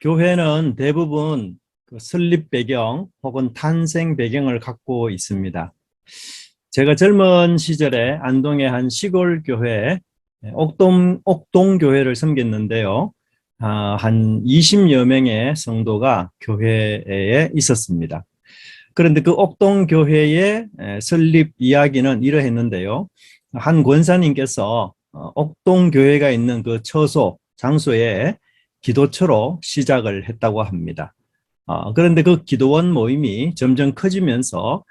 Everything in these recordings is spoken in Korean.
교회는 대부분 그 설립 배경 혹은 탄생 배경을 갖고 있습니다. 제가 젊은 시절에 안동의 한 시골 교회, 옥동교회를 섬겼는데요. 한 20여 명의 성도가 교회에 있었습니다. 그런데 그 옥동교회의 설립 이야기는 이러했는데요. 한 권사님께서 옥동교회가 있는 그 처소, 장소에 기도처로 시작을 했다고 합니다. 그런데 그 기도원 모임이 점점 커지면서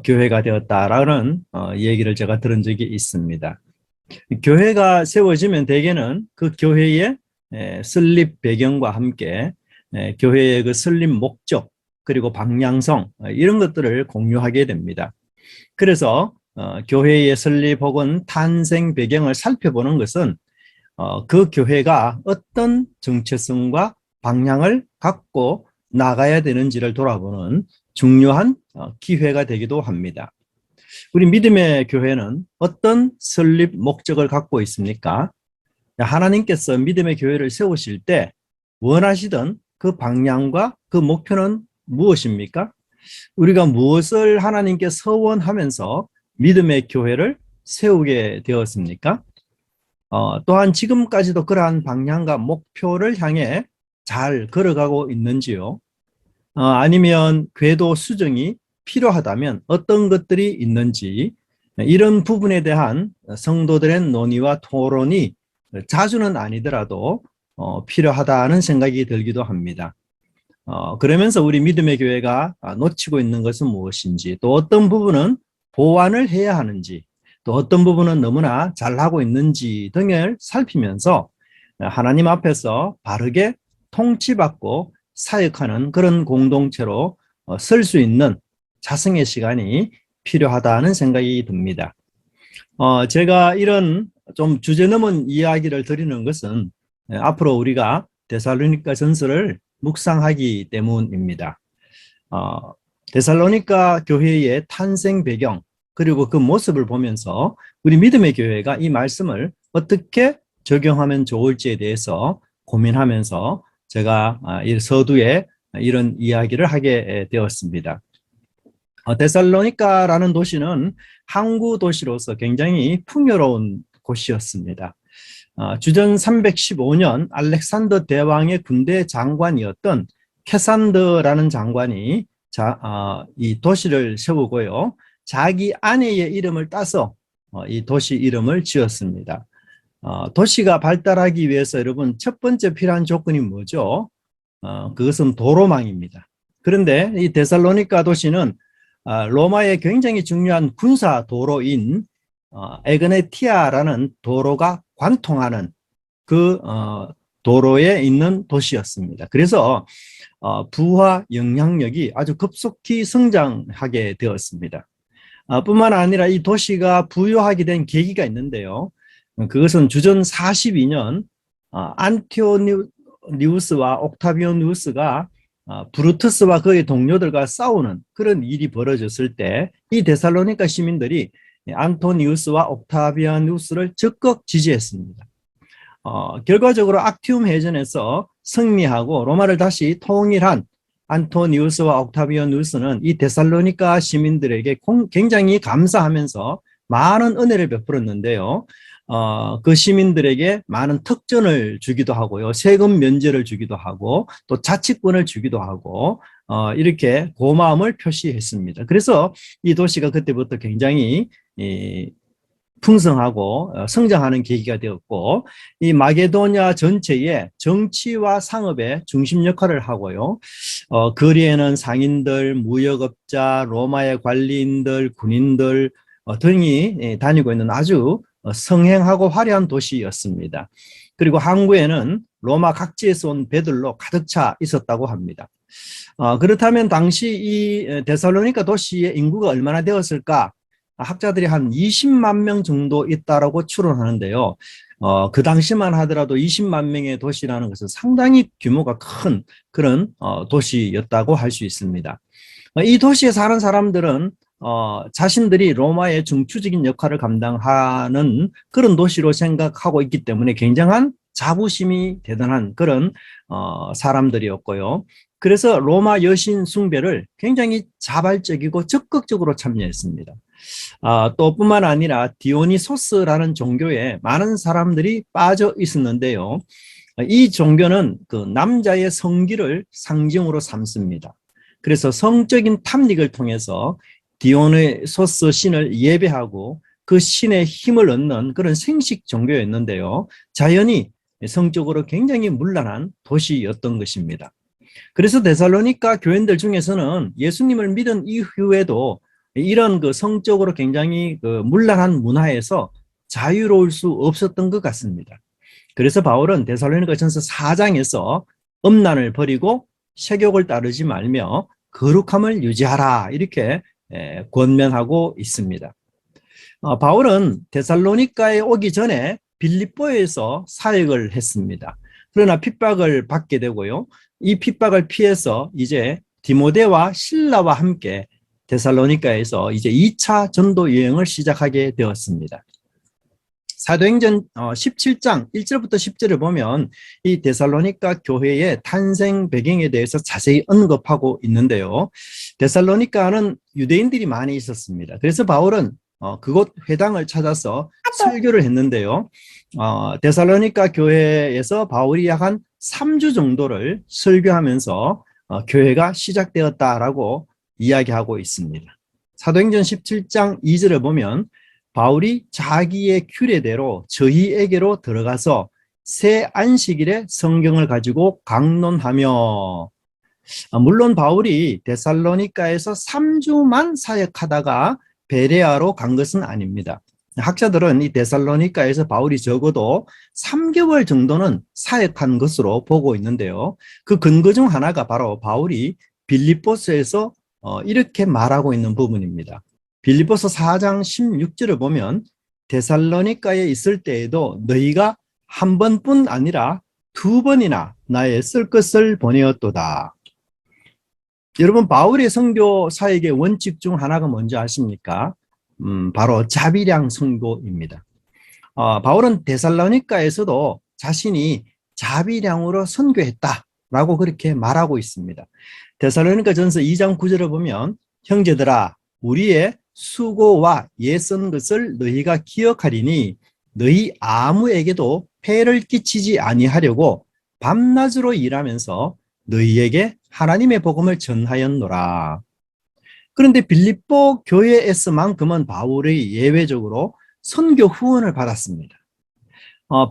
교회가 되었다라는 얘기를 제가 들은 적이 있습니다. 교회가 세워지면 대개는 그 교회의 설립 배경과 함께 교회의 그 설립 목적 그리고 방향성 이런 것들을 공유하게 됩니다. 그래서 교회의 설립 혹은 탄생 배경을 살펴보는 것은 그 교회가 어떤 정체성과 방향을 갖고 나가야 되는지를 돌아보는 중요한 기회가 되기도 합니다. 우리 믿음의 교회는 어떤 설립 목적을 갖고 있습니까? 하나님께서 믿음의 교회를 세우실 때 원하시던 그 방향과 그 목표는 무엇입니까? 우리가 무엇을 하나님께 서원하면서 믿음의 교회를 세우게 되었습니까? 또한 지금까지도 그러한 방향과 목표를 향해 잘 걸어가고 있는지요? 아니면 궤도 수정이 필요하다면 어떤 것들이 있는지 이런 부분에 대한 성도들의 논의와 토론이 자주는 아니더라도 필요하다는 생각이 들기도 합니다. 그러면서 우리 믿음의 교회가 놓치고 있는 것은 무엇인지, 또 어떤 부분은 보완을 해야 하는지, 또 어떤 부분은 너무나 잘하고 있는지 등을 살피면서 하나님 앞에서 바르게 통치받고 사역하는 그런 공동체로 설 수 있는 자성의 시간이 필요하다는 생각이 듭니다. 제가 이런 좀 주제넘은 이야기를 드리는 것은 앞으로 우리가 데살로니가 전서를 묵상하기 때문입니다. 데살로니가 교회의 탄생 배경 그리고 그 모습을 보면서 우리 믿음의 교회가 이 말씀을 어떻게 적용하면 좋을지에 대해서 고민하면서 제가 이 서두에 이런 이야기를 하게 되었습니다. 데살로니가라는 도시는 항구 도시로서 굉장히 풍요로운 곳이었습니다. 주전 315년 알렉산더 대왕의 군대 장관이었던 캐산더라는 장관이 이 도시를 세우고요. 자기 아내의 이름을 따서 이 도시 이름을 지었습니다. 도시가 발달하기 위해서 여러분 첫 번째 필요한 조건이 뭐죠? 그것은 도로망입니다. 그런데 이 데살로니가 도시는 로마의 굉장히 중요한 군사 도로인 에그네티아라는 도로가 관통하는 그 도로에 있는 도시였습니다. 그래서 부와 영향력이 아주 급속히 성장하게 되었습니다. 뿐만 아니라 이 도시가 부유하게 된 계기가 있는데요. 그것은 주전 42년 안티오니우스와 옥타비아누스가 브루투스와 그의 동료들과 싸우는 그런 일이 벌어졌을 때 이 데살로니가 시민들이 안토니우스와 옥타비아누스를 적극 지지했습니다. 결과적으로 악티움 해전에서 승리하고 로마를 다시 통일한 안토니우스와 옥타비아누스는 이 데살로니가 시민들에게 굉장히 감사하면서 많은 은혜를 베풀었는데요. 그 시민들에게 많은 특전을 주기도 하고요. 세금 면제를 주기도 하고 또 자치권을 주기도 하고 이렇게 고마움을 표시했습니다. 그래서 이 도시가 그때부터 굉장히 풍성하고 성장하는 계기가 되었고 이 마게도냐 전체의 정치와 상업의 중심 역할을 하고요. 거리에는 상인들, 무역업자, 로마의 관리인들, 군인들 등이 다니고 있는 아주 성행하고 화려한 도시였습니다. 그리고 항구에는 로마 각지에서 온 배들로 가득 차 있었다고 합니다. 그렇다면 당시 이 데살로니가 도시의 인구가 얼마나 되었을까? 학자들이 한 20만 명 정도 있다라고 추론하는데요. 그 당시만 하더라도 20만 명의 도시라는 것은 상당히 규모가 큰 그런 도시였다고 할 수 있습니다. 이 도시에 사는 사람들은 자신들이 로마의 중추적인 역할을 감당하는 그런 도시로 생각하고 있기 때문에 굉장한 자부심이 대단한 그런 사람들이었고요. 그래서 로마 여신 숭배를 굉장히 자발적이고 적극적으로 참여했습니다. 또 뿐만 아니라 디오니소스라는 종교에 많은 사람들이 빠져 있었는데요. 이 종교는 그 남자의 성기를 상징으로 삼습니다. 그래서 성적인 탐닉을 통해서 디오니소스 신을 예배하고 그 신의 힘을 얻는 그런 생식 종교였는데요. 자연히 성적으로 굉장히 문란한 도시였던 것입니다. 그래서 데살로니가 교인들 중에서는 예수님을 믿은 이후에도 이런 그 성적으로 굉장히 그 문란한 문화에서 자유로울 수 없었던 것 같습니다. 그래서 바울은 데살로니가전서 4장에서 음란을 버리고 세욕을 따르지 말며 거룩함을 유지하라 이렇게 권면하고 있습니다. 바울은 데살로니가에 오기 전에 빌립보에서 사역을 했습니다. 그러나 핍박을 받게 되고요. 이 핍박을 피해서 이제 디모데와 실라와 함께 데살로니가에서 이제 2차 전도 여행을 시작하게 되었습니다. 사도행전 17장 1절부터 10절을 보면 이 데살로니가 교회의 탄생 배경에 대해서 자세히 언급하고 있는데요. 데살로니가는 유대인들이 많이 있었습니다. 그래서 바울은 그곳 회당을 찾아서 설교를 했는데요. 데살로니가 교회에서 바울이 약 한 3주 정도를 설교하면서 교회가 시작되었다라고 이야기하고 있습니다. 사도행전 17장 2절을 보면 바울이 자기의 규례대로 저희에게로 들어가서 새 안식일에 성경을 가지고 강론하며, 물론 바울이 데살로니가에서 3주만 사역하다가 베레아로 간 것은 아닙니다. 학자들은 이 데살로니가에서 바울이 적어도 3개월 정도는 사역한 것으로 보고 있는데요. 그 근거 중 하나가 바로 바울이 빌립보서에서 이렇게 말하고 있는 부분입니다. 빌립보서 4장 16절을 보면 데살로니가에 있을 때에도 너희가 한 번뿐 아니라 2번이나 나의 쓸 것을 보내었도다. 여러분, 바울의 선교 사역의 원칙 중 하나가 뭔지 아십니까? 바로 자비량 선교입니다. 바울은 데살로니가에서도 자신이 자비량으로 선교했다라고 그렇게 말하고 있습니다. 데살로니가전서 2장 9절을 보면 형제들아 우리의 수고와 애쓴 것을 너희가 기억하리니 너희 아무에게도 폐를 끼치지 아니하려고 밤낮으로 일하면서 너희에게 하나님의 복음을 전하였노라. 그런데 빌립보 교회에서만큼은 바울이 예외적으로 선교 후원을 받았습니다.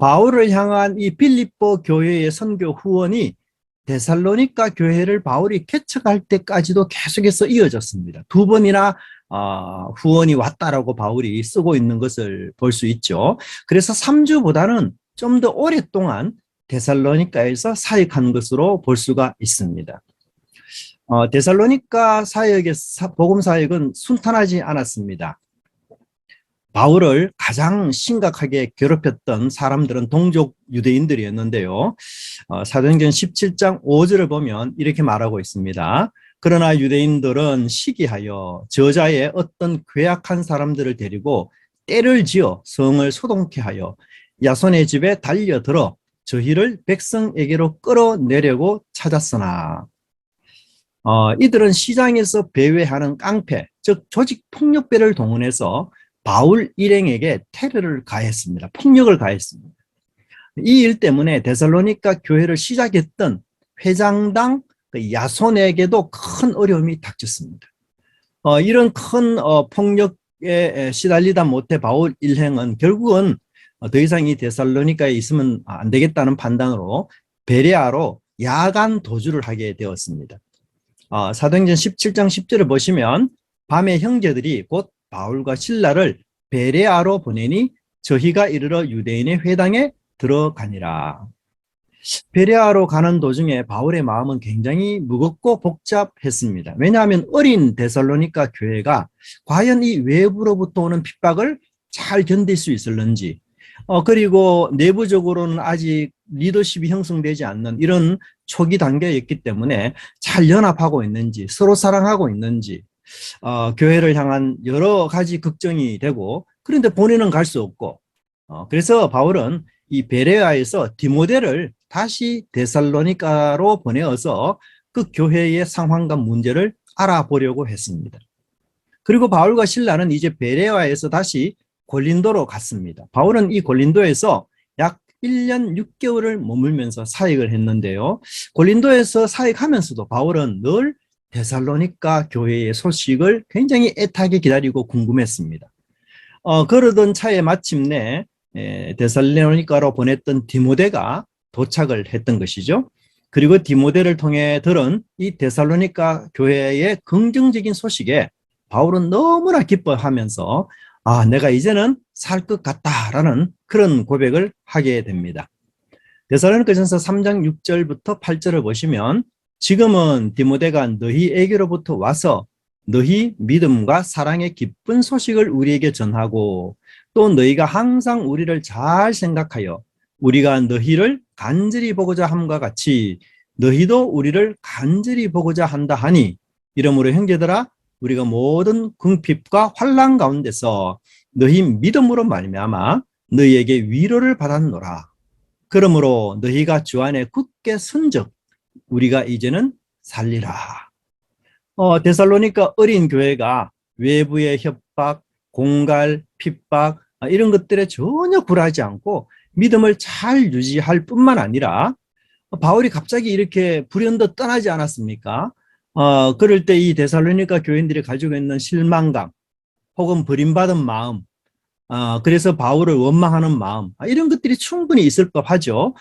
바울을 향한 이 빌립보 교회의 선교 후원이 데살로니가 교회를 바울이 개척할 때까지도 계속해서 이어졌습니다. 2번이나 후원이 왔다라고 바울이 쓰고 있는 것을 볼 수 있죠. 그래서 3주보다는 좀 더 오랫동안 데살로니가에서 사역한 것으로 볼 수가 있습니다. 데살로니가 사역의 복음 사역은 순탄하지 않았습니다. 바울을 가장 심각하게 괴롭혔던 사람들은 동족 유대인들이었는데요. 사도행전 17장 5절을 보면 이렇게 말하고 있습니다. 그러나 유대인들은 시기하여 저자의 어떤 괴악한 사람들을 데리고 떼를 지어 성을 소동케 하여 야손의 집에 달려들어 저희를 백성에게로 끌어내려고 찾았으나 이들은 시장에서 배회하는 깡패, 즉 조직 폭력배를 동원해서 바울 일행에게 테러를 가했습니다. 폭력을 가했습니다. 이 일 때문에 데살로니가 교회를 시작했던 회장당 야손에게도 큰 어려움이 닥쳤습니다. 이런 큰 폭력에 시달리다 못해 바울 일행은 결국은 더 이상 이 데살로니가에 있으면 안 되겠다는 판단으로 베레아로 야간 도주를 하게 되었습니다. 사도행전 17장 10절을 보시면 밤에 형제들이 곧 바울과 실라를 베레아로 보내니 저희가 이르러 유대인의 회당에 들어가니라. 베레아로 가는 도중에 바울의 마음은 굉장히 무겁고 복잡했습니다. 왜냐하면 어린 데살로니가 교회가 과연 이 외부로부터 오는 핍박을 잘 견딜 수 있을는지, 그리고 내부적으로는 아직 리더십이 형성되지 않는 이런 초기 단계였기 때문에 잘 연합하고 있는지, 서로 사랑하고 있는지, 교회를 향한 여러 가지 걱정이 되고, 그런데 본인은 갈 수 없고, 그래서 바울은 이 베레아에서 디모데를 다시 데살로니가로 보내어서 그 교회의 상황과 문제를 알아보려고 했습니다. 그리고 바울과 실라는 이제 베레아에서 다시 고린도로 갔습니다. 바울은 이 고린도에서 약 1년 6개월을 머물면서 사역을 했는데요. 고린도에서 사역하면서도 바울은 늘 데살로니가 교회의 소식을 굉장히 애타게 기다리고 궁금했습니다. 그러던 차에 마침내 데살로니가로 보냈던 디모데가 도착을 했던 것이죠. 그리고 디모데를 통해 들은 이 데살로니가 교회의 긍정적인 소식에 바울은 너무나 기뻐하면서 내가 이제는 살 것 같다라는 그런 고백을 하게 됩니다. 데살로니가전서 3장 6절부터 8절을 보시면 지금은 디모데가 너희에게로부터 와서 너희 믿음과 사랑의 기쁜 소식을 우리에게 전하고 또 너희가 항상 우리를 잘 생각하여 우리가 너희를 간절히 보고자 함과 같이 너희도 우리를 간절히 보고자 한다 하니 이러므로 형제들아 우리가 모든 궁핍과 환난 가운데서 너희 믿음으로 말미암아 너희에게 위로를 받았노라. 그러므로 너희가 주 안에 굳게 선적 우리가 이제는 살리라. 데살로니가 어린 교회가 외부의 협박, 공갈, 핍박 이런 것들에 전혀 굴하지 않고 믿음을 잘 유지할 뿐만 아니라 바울이 갑자기 이렇게 불현듯 떠나지 않았습니까? 그럴 때 이 데살로니가 교인들이 가지고 있는 실망감 혹은 버림받은 마음 그래서 바울을 원망하는 마음 이런 것들이 충분히 있을 법하죠.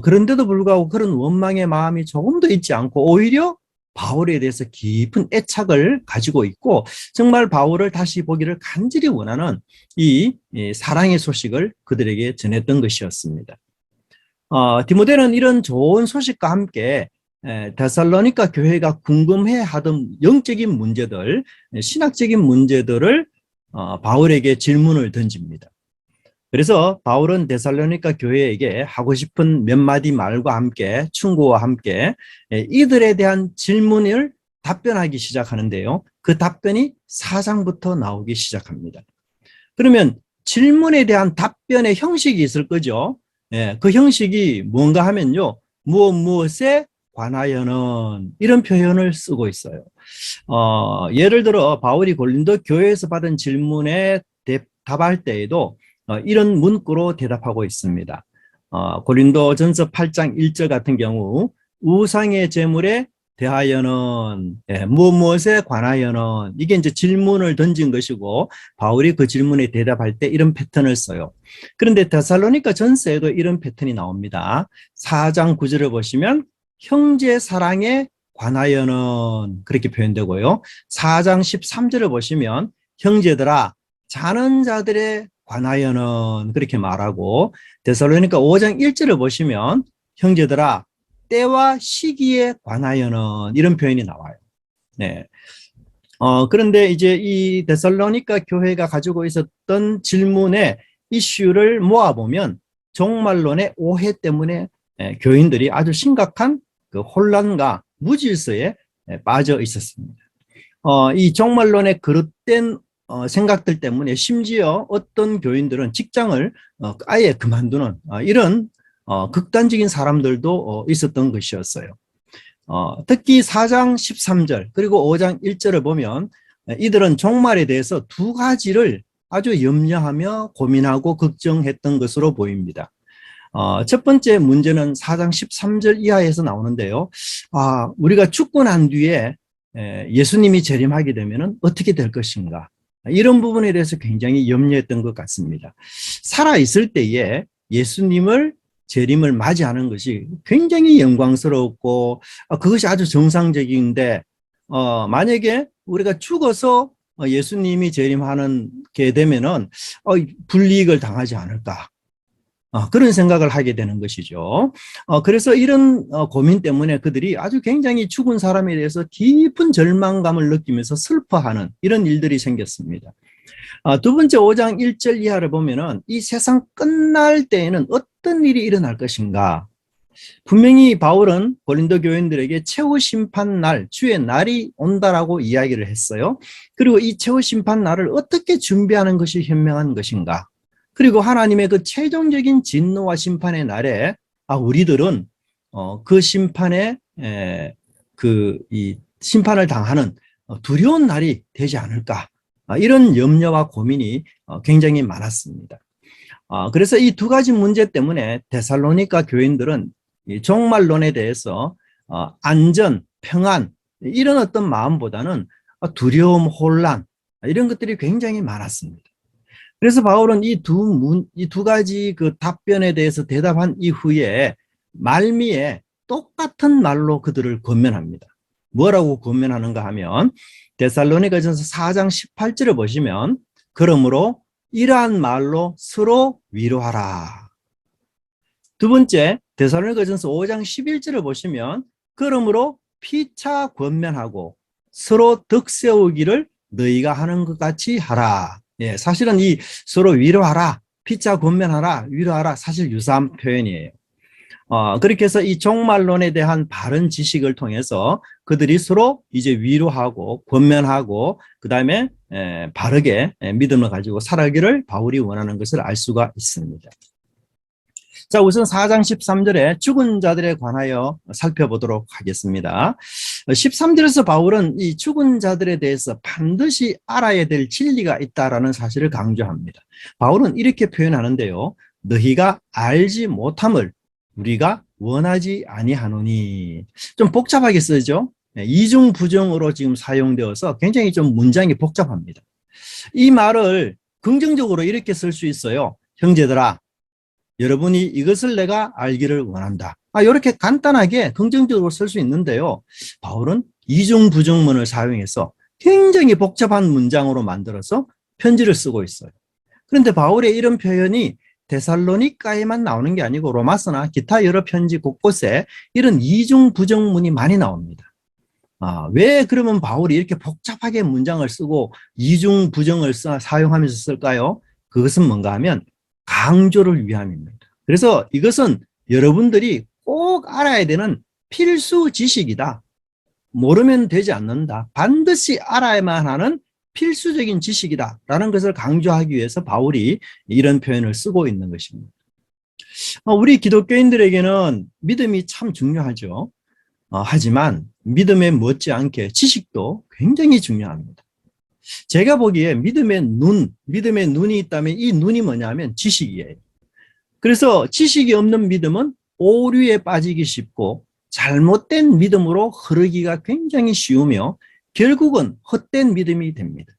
그런데도 불구하고 그런 원망의 마음이 조금도 있지 않고 오히려 바울에 대해서 깊은 애착을 가지고 있고 정말 바울을 다시 보기를 간절히 원하는 이 사랑의 소식을 그들에게 전했던 것이었습니다. 디모데는 이런 좋은 소식과 함께 데살로니가 교회가 궁금해하던 영적인 문제들, 신학적인 문제들을 바울에게 질문을 던집니다. 그래서 바울은 데살로니가 교회에게 하고 싶은 몇 마디 말과 함께 충고와 함께 이들에 대한 질문을 답변하기 시작하는데요. 그 답변이 4장부터 나오기 시작합니다. 그러면 질문에 대한 답변의 형식이 있을 거죠. 그 형식이 뭔가 하면요. 무엇에 관하여는 이런 표현을 쓰고 있어요. 예를 들어 바울이 고린도 교회에서 받은 질문에 답할 때에도 이런 문구로 대답하고 있습니다. 고린도전서 8장 1절 같은 경우 우상의 제물에 대하여는 무엇에 관하여는 이게 이제 질문을 던진 것이고 바울이 그 질문에 대답할 때 이런 패턴을 써요. 그런데 데살로니가 전서에도 이런 패턴이 나옵니다. 4장 9절을 보시면 형제 사랑에 관하여는 그렇게 표현되고요. 4장 13절을 보시면 형제들아 자는 자들의 관하여는 그렇게 말하고 데살로니가 5장 1절을 보시면 형제들아 때와 시기에 관하여는 이런 표현이 나와요. 네. 그런데 이제 이 데살로니가 교회가 가지고 있었던 질문의 이슈를 모아보면 종말론의 오해 때문에 교인들이 아주 심각한 그 혼란과 무질서에 빠져 있었습니다. 이 종말론의 그릇된 생각들 때문에 심지어 어떤 교인들은 직장을 아예 그만두는 이런 극단적인 사람들도 있었던 것이었어요. 특히 4장 13절 그리고 5장 1절을 보면 이들은 종말에 대해서 두 가지를 아주 염려하며 고민하고 걱정했던 것으로 보입니다. 첫 번째 문제는 4장 13절 이하에서 나오는데요. 우리가 죽고 난 뒤에 예수님이 재림하게 되면 어떻게 될 것인가? 이런 부분에 대해서 굉장히 염려했던 것 같습니다. 살아있을 때에 예수님을 재림을 맞이하는 것이 굉장히 영광스럽고 그것이 아주 정상적인데 만약에 우리가 죽어서 예수님이 재림하는 게 되면은 불이익을 당하지 않을까 그런 생각을 하게 되는 것이죠. 그래서 이런 고민 때문에 그들이 아주 굉장히 죽은 사람에 대해서 깊은 절망감을 느끼면서 슬퍼하는 이런 일들이 생겼습니다. 두 번째 5장 1절 이하를 보면은 이 세상 끝날 때에는 어떤 일이 일어날 것인가? 분명히 바울은 고린도 교인들에게 최후 심판 날, 주의 날이 온다라고 이야기를 했어요. 그리고 이 최후 심판 날을 어떻게 준비하는 것이 현명한 것인가? 그리고 하나님의 그 최종적인 진노와 심판의 날에 우리들은 그 심판에 이 심판을 당하는 두려운 날이 되지 않을까, 이런 염려와 고민이 굉장히 많았습니다. 그래서 이 두 가지 문제 때문에 데살로니가 교인들은 이 종말론에 대해서 안전, 평안, 이런 어떤 마음보다는 두려움, 혼란, 이런 것들이 굉장히 많았습니다. 그래서 바울은 이 두 가지 그 답변에 대해서 대답한 이후에 말미에 똑같은 말로 그들을 권면합니다. 뭐라고 권면하는가 하면 데살로니가전서 4장 18절을 보시면 그러므로 이러한 말로 서로 위로하라. 두 번째 데살로니가전서 5장 11절을 보시면 그러므로 피차 권면하고 서로 덕세우기를 너희가 하는 것 같이 하라. 예, 사실은 이 서로 위로하라, 피차 권면하라, 위로하라, 사실 유사한 표현이에요. 그렇게 해서 이 종말론에 대한 바른 지식을 통해서 그들이 서로 이제 위로하고 권면하고 그 다음에 바르게 믿음을 가지고 살아가기를 바울이 원하는 것을 알 수가 있습니다. 자, 우선 4장 13절에 죽은 자들에 관하여 살펴보도록 하겠습니다. 13절에서 바울은 이 죽은 자들에 대해서 반드시 알아야 될 진리가 있다라는 사실을 강조합니다. 바울은 이렇게 표현하는데요. 너희가 알지 못함을 우리가 원하지 아니하노니. 좀 복잡하게 쓰죠. 이중 부정으로 지금 사용되어서 굉장히 좀 문장이 복잡합니다. 이 말을 긍정적으로 이렇게 쓸 수 있어요. 형제들아, 여러분이 이것을 내가 알기를 원한다. 이렇게 간단하게 긍정적으로 쓸 수 있는데요. 바울은 이중 부정문을 사용해서 굉장히 복잡한 문장으로 만들어서 편지를 쓰고 있어요. 그런데 바울의 이런 표현이 데살로니가에만 나오는 게 아니고 로마서나 기타 여러 편지 곳곳에 이런 이중 부정문이 많이 나옵니다. 왜 그러면 바울이 이렇게 복잡하게 문장을 쓰고 이중 부정을 사용하면서 쓸까요? 그것은 뭔가 하면 강조를 위함입니다. 그래서 이것은 여러분들이 꼭 알아야 되는 필수 지식이다. 모르면 되지 않는다. 반드시 알아야만 하는 필수적인 지식이다라는 것을 강조하기 위해서 바울이 이런 표현을 쓰고 있는 것입니다. 우리 기독교인들에게는 믿음이 참 중요하죠. 하지만 믿음에 못지않게 지식도 굉장히 중요합니다. 제가 보기에 믿음의 눈이 있다면 이 눈이 뭐냐면 지식이에요. 그래서 지식이 없는 믿음은 오류에 빠지기 쉽고 잘못된 믿음으로 흐르기가 굉장히 쉬우며 결국은 헛된 믿음이 됩니다.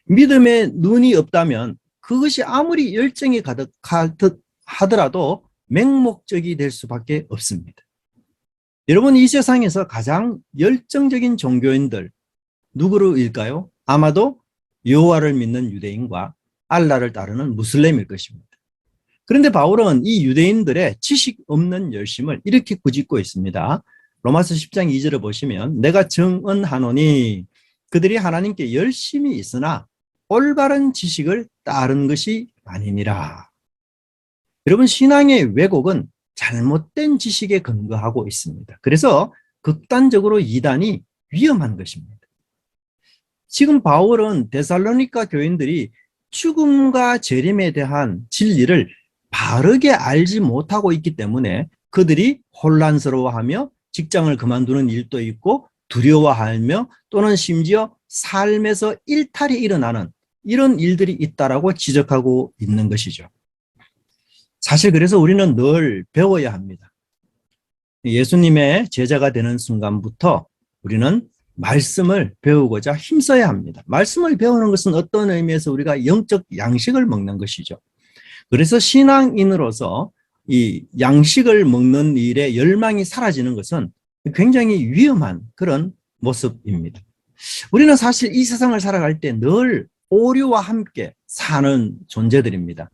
믿음의 눈이 없다면 그것이 아무리 열정이 가득하더라도 맹목적이 될 수밖에 없습니다. 여러분, 이 세상에서 가장 열정적인 종교인들 누구일까요? 아마도 여호와를 믿는 유대인과 알라를 따르는 무슬림일 것입니다. 그런데 바울은 이 유대인들의 지식 없는 열심을 이렇게 꾸짖고 있습니다. 로마서 10장 2절을 보시면 내가 증언하노니 그들이 하나님께 열심히 있으나 올바른 지식을 따른 것이 아니니라. 여러분, 신앙의 왜곡은 잘못된 지식에 근거하고 있습니다. 그래서 극단적으로 이단이 위험한 것입니다. 지금 바울은 데살로니가 교인들이 죽음과 재림에 대한 진리를 바르게 알지 못하고 있기 때문에 그들이 혼란스러워하며 직장을 그만두는 일도 있고 두려워하며 또는 심지어 삶에서 일탈이 일어나는 이런 일들이 있다라고 지적하고 있는 것이죠. 사실 그래서 우리는 늘 배워야 합니다. 예수님의 제자가 되는 순간부터 우리는 말씀을 배우고자 힘써야 합니다. 말씀을 배우는 것은 어떤 의미에서 우리가 영적 양식을 먹는 것이죠. 그래서 신앙인으로서 이 양식을 먹는 일에 열망이 사라지는 것은 굉장히 위험한 그런 모습입니다. 우리는 사실 이 세상을 살아갈 때 늘 오류와 함께 사는 존재들입니다.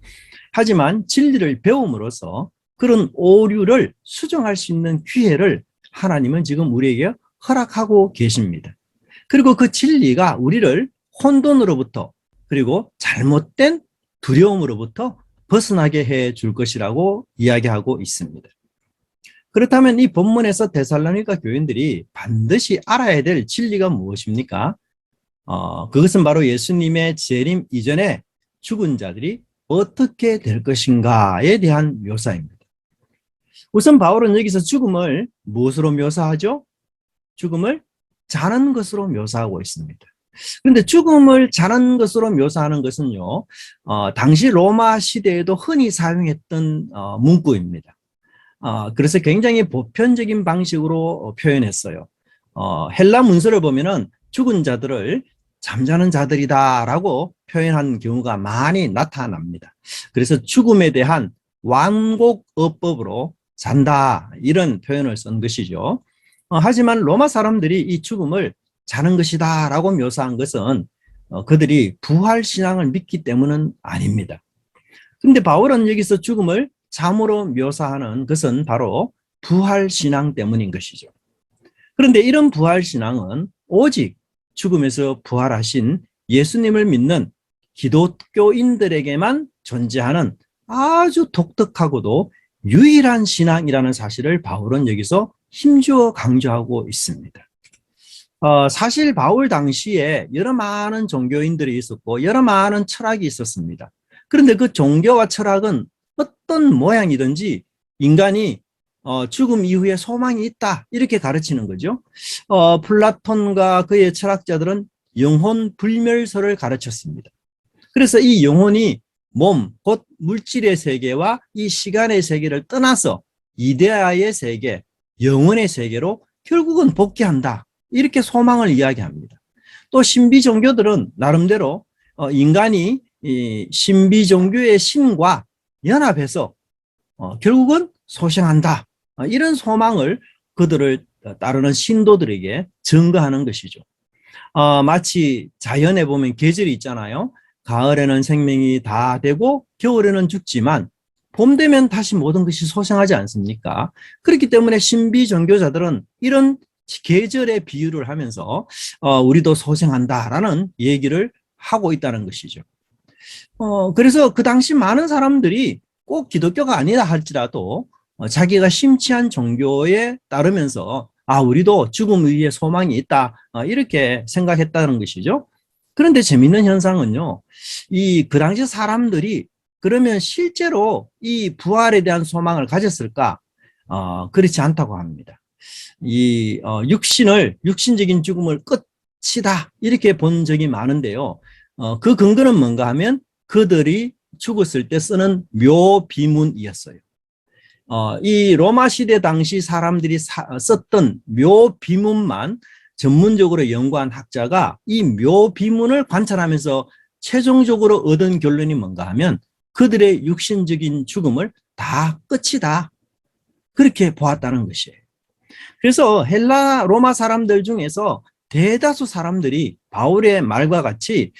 하지만 진리를 배움으로써 그런 오류를 수정할 수 있는 기회를 하나님은 지금 우리에게 허락하고 계십니다. 그리고 그 진리가 우리를 혼돈으로부터 그리고 잘못된 두려움으로부터 벗어나게 해 줄 것이라고 이야기하고 있습니다. 그렇다면 이 본문에서 데살로니가 교인들이 반드시 알아야 될 진리가 무엇입니까? 그것은 바로 예수님의 재림 이전에 죽은 자들이 어떻게 될 것인가에 대한 묘사입니다. 우선 바울은 여기서 죽음을 무엇으로 묘사하죠? 죽음을 자는 것으로 묘사하고 있습니다. 그런데 죽음을 자는 것으로 묘사하는 것은요, 당시 로마 시대에도 흔히 사용했던 문구입니다. 그래서 굉장히 보편적인 방식으로 표현했어요. 헬라 문서를 보면은 죽은 자들을 잠자는 자들이다라고 표현한 경우가 많이 나타납니다. 그래서 죽음에 대한 완곡어법으로 잔다 이런 표현을 쓴 것이죠. 하지만 로마 사람들이 이 죽음을 자는 것이다 라고 묘사한 것은 그들이 부활신앙을 믿기 때문은 아닙니다. 그런데 바울은 여기서 죽음을 잠으로 묘사하는 것은 바로 부활신앙 때문인 것이죠. 그런데 이런 부활신앙은 오직 죽음에서 부활하신 예수님을 믿는 기독교인들에게만 존재하는 아주 독특하고도 유일한 신앙이라는 사실을 바울은 여기서 힘주어 강조하고 있습니다. 사실 바울 당시에 여러 많은 종교인들이 있었고 여러 많은 철학이 있었습니다. 그런데 그 종교와 철학은 어떤 모양이든지 인간이 죽음 이후에 소망이 있다 이렇게 가르치는 거죠. 플라톤과 그의 철학자들은 영혼 불멸설을 가르쳤습니다. 그래서 이 영혼이 몸, 곧 물질의 세계와 이 시간의 세계를 떠나서 이데아의 세계, 영혼의 세계로 결국은 복귀한다. 이렇게 소망을 이야기합니다. 또 신비 종교들은 나름대로 인간이 이 신비 종교의 신과 연합해서 결국은 소생한다. 이런 소망을 그들을 따르는 신도들에게 증거하는 것이죠. 마치 자연에 보면 계절이 있잖아요. 가을에는 생명이 다 되고 겨울에는 죽지만 봄 되면 다시 모든 것이 소생하지 않습니까? 그렇기 때문에 신비 종교자들은 이런 계절의 비유를 하면서 우리도 소생한다라는 얘기를 하고 있다는 것이죠. 그래서 그 당시 많은 사람들이 꼭 기독교가 아니라 할지라도 자기가 심취한 종교에 따르면서 우리도 죽음 위에 소망이 있다 이렇게 생각했다는 것이죠. 그런데 재미있는 현상은요, 그 당시 사람들이 그러면 실제로 이 부활에 대한 소망을 가졌을까? 그렇지 않다고 합니다. 육신적인 죽음을 끝이다 이렇게 본 적이 많은데요. 그 근거는 뭔가 하면 그들이 죽었을 때 쓰는 묘비문이었어요. 이 로마 시대 당시 사람들이 썼던 묘비문만 전문적으로 연구한 학자가 이 묘비문을 관찰하면서 최종적으로 얻은 결론이 뭔가 하면 그들의 육신적인 죽음을 다 끝이다. 그렇게 보았다는 것이에요. 그래서 헬라 로마 사람들 중에서 대다수 사람들이 바울의 말과 같이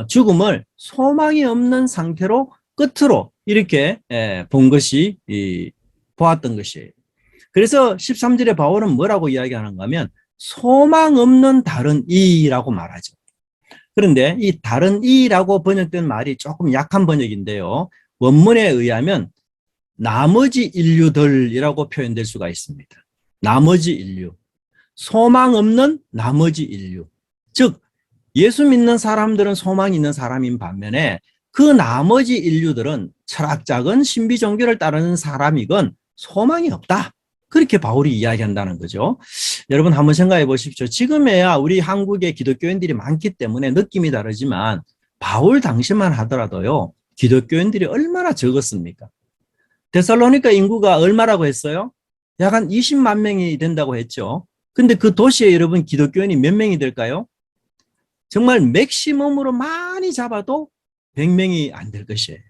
죽음을 소망이 없는 상태로 끝으로 이렇게 본 것이 보았던 것이에요. 그래서 13절에 바울은 뭐라고 이야기하는가 하면 소망 없는 다른 이라고 말하죠. 그런데 이 다른 이라고 번역된 말이 조금 약한 번역인데요. 원문에 의하면 나머지 인류들이라고 표현될 수가 있습니다. 나머지 인류. 소망 없는 나머지 인류. 즉 예수 믿는 사람들은 소망이 있는 사람인 반면에 그 나머지 인류들은 철학자건 신비 종교를 따르는 사람이건 소망이 없다. 그렇게 바울이 이야기한다는 거죠. 여러분 한번 생각해 보십시오. 지금에야 우리 한국에 기독교인들이 많기 때문에 느낌이 다르지만 바울 당시만 하더라도요. 기독교인들이 얼마나 적었습니까? 데살로니가 인구가 얼마라고 했어요? 약 한 20만 명이 된다고 했죠. 근데 그 도시에 여러분 기독교인이 몇 명이 될까요? 정말 맥시멈으로 많이 잡아도 100명이 안 될 것이에요.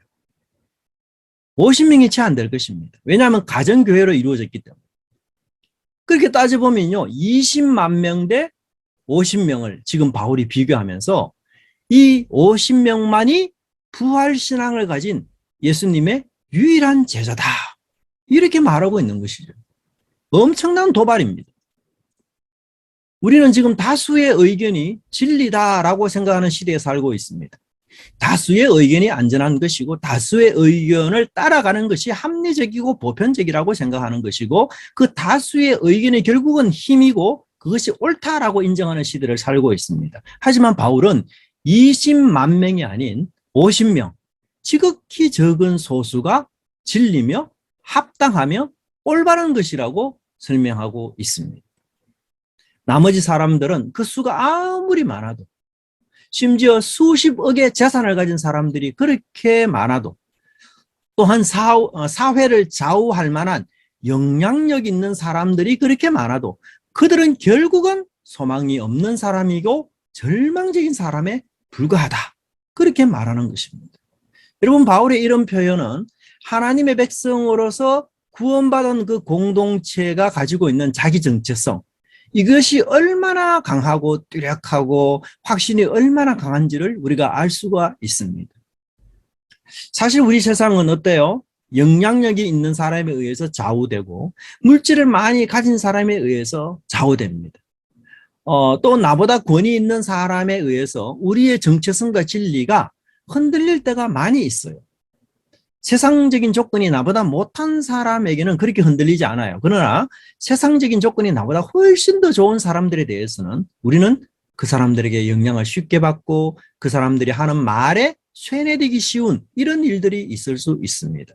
50명이 채 안 될 것입니다. 왜냐하면 가정교회로 이루어졌기 때문에. 그렇게 따져보면요. 20만 명 대 50명을 지금 바울이 비교하면서 이 50명만이 부활신앙을 가진 예수님의 유일한 제자다. 이렇게 말하고 있는 것이죠. 엄청난 도발입니다. 우리는 지금 다수의 의견이 진리다라고 생각하는 시대에 살고 있습니다. 다수의 의견이 안전한 것이고 다수의 의견을 따라가는 것이 합리적이고 보편적이라고 생각하는 것이고 그 다수의 의견이 결국은 힘이고 그것이 옳다라고 인정하는 시대를 살고 있습니다. 하지만 바울은 20만 명이 아닌 50명, 지극히 적은 소수가 진리며 합당하며 올바른 것이라고 설명하고 있습니다. 나머지 사람들은 그 수가 아무리 많아도, 심지어 수십억의 재산을 가진 사람들이 그렇게 많아도, 또한 사회를 좌우할 만한 영향력 있는 사람들이 그렇게 많아도 그들은 결국은 소망이 없는 사람이고 절망적인 사람에 불과하다. 그렇게 말하는 것입니다. 여러분, 바울의 이런 표현은 하나님의 백성으로서 구원받은 그 공동체가 가지고 있는 자기 정체성, 이것이 얼마나 강하고 뚜렷하고 확신이 얼마나 강한지를 우리가 알 수가 있습니다. 사실 우리 세상은 어때요? 영향력이 있는 사람에 의해서 좌우되고 물질을 많이 가진 사람에 의해서 좌우됩니다. 또 나보다 권위 있는 사람에 의해서 우리의 정체성과 진리가 흔들릴 때가 많이 있어요. 세상적인 조건이 나보다 못한 사람에게는 그렇게 흔들리지 않아요. 그러나 세상적인 조건이 나보다 훨씬 더 좋은 사람들에 대해서는 우리는 그 사람들에게 영향을 쉽게 받고 그 사람들이 하는 말에 쇠뇌되기 쉬운 이런 일들이 있을 수 있습니다.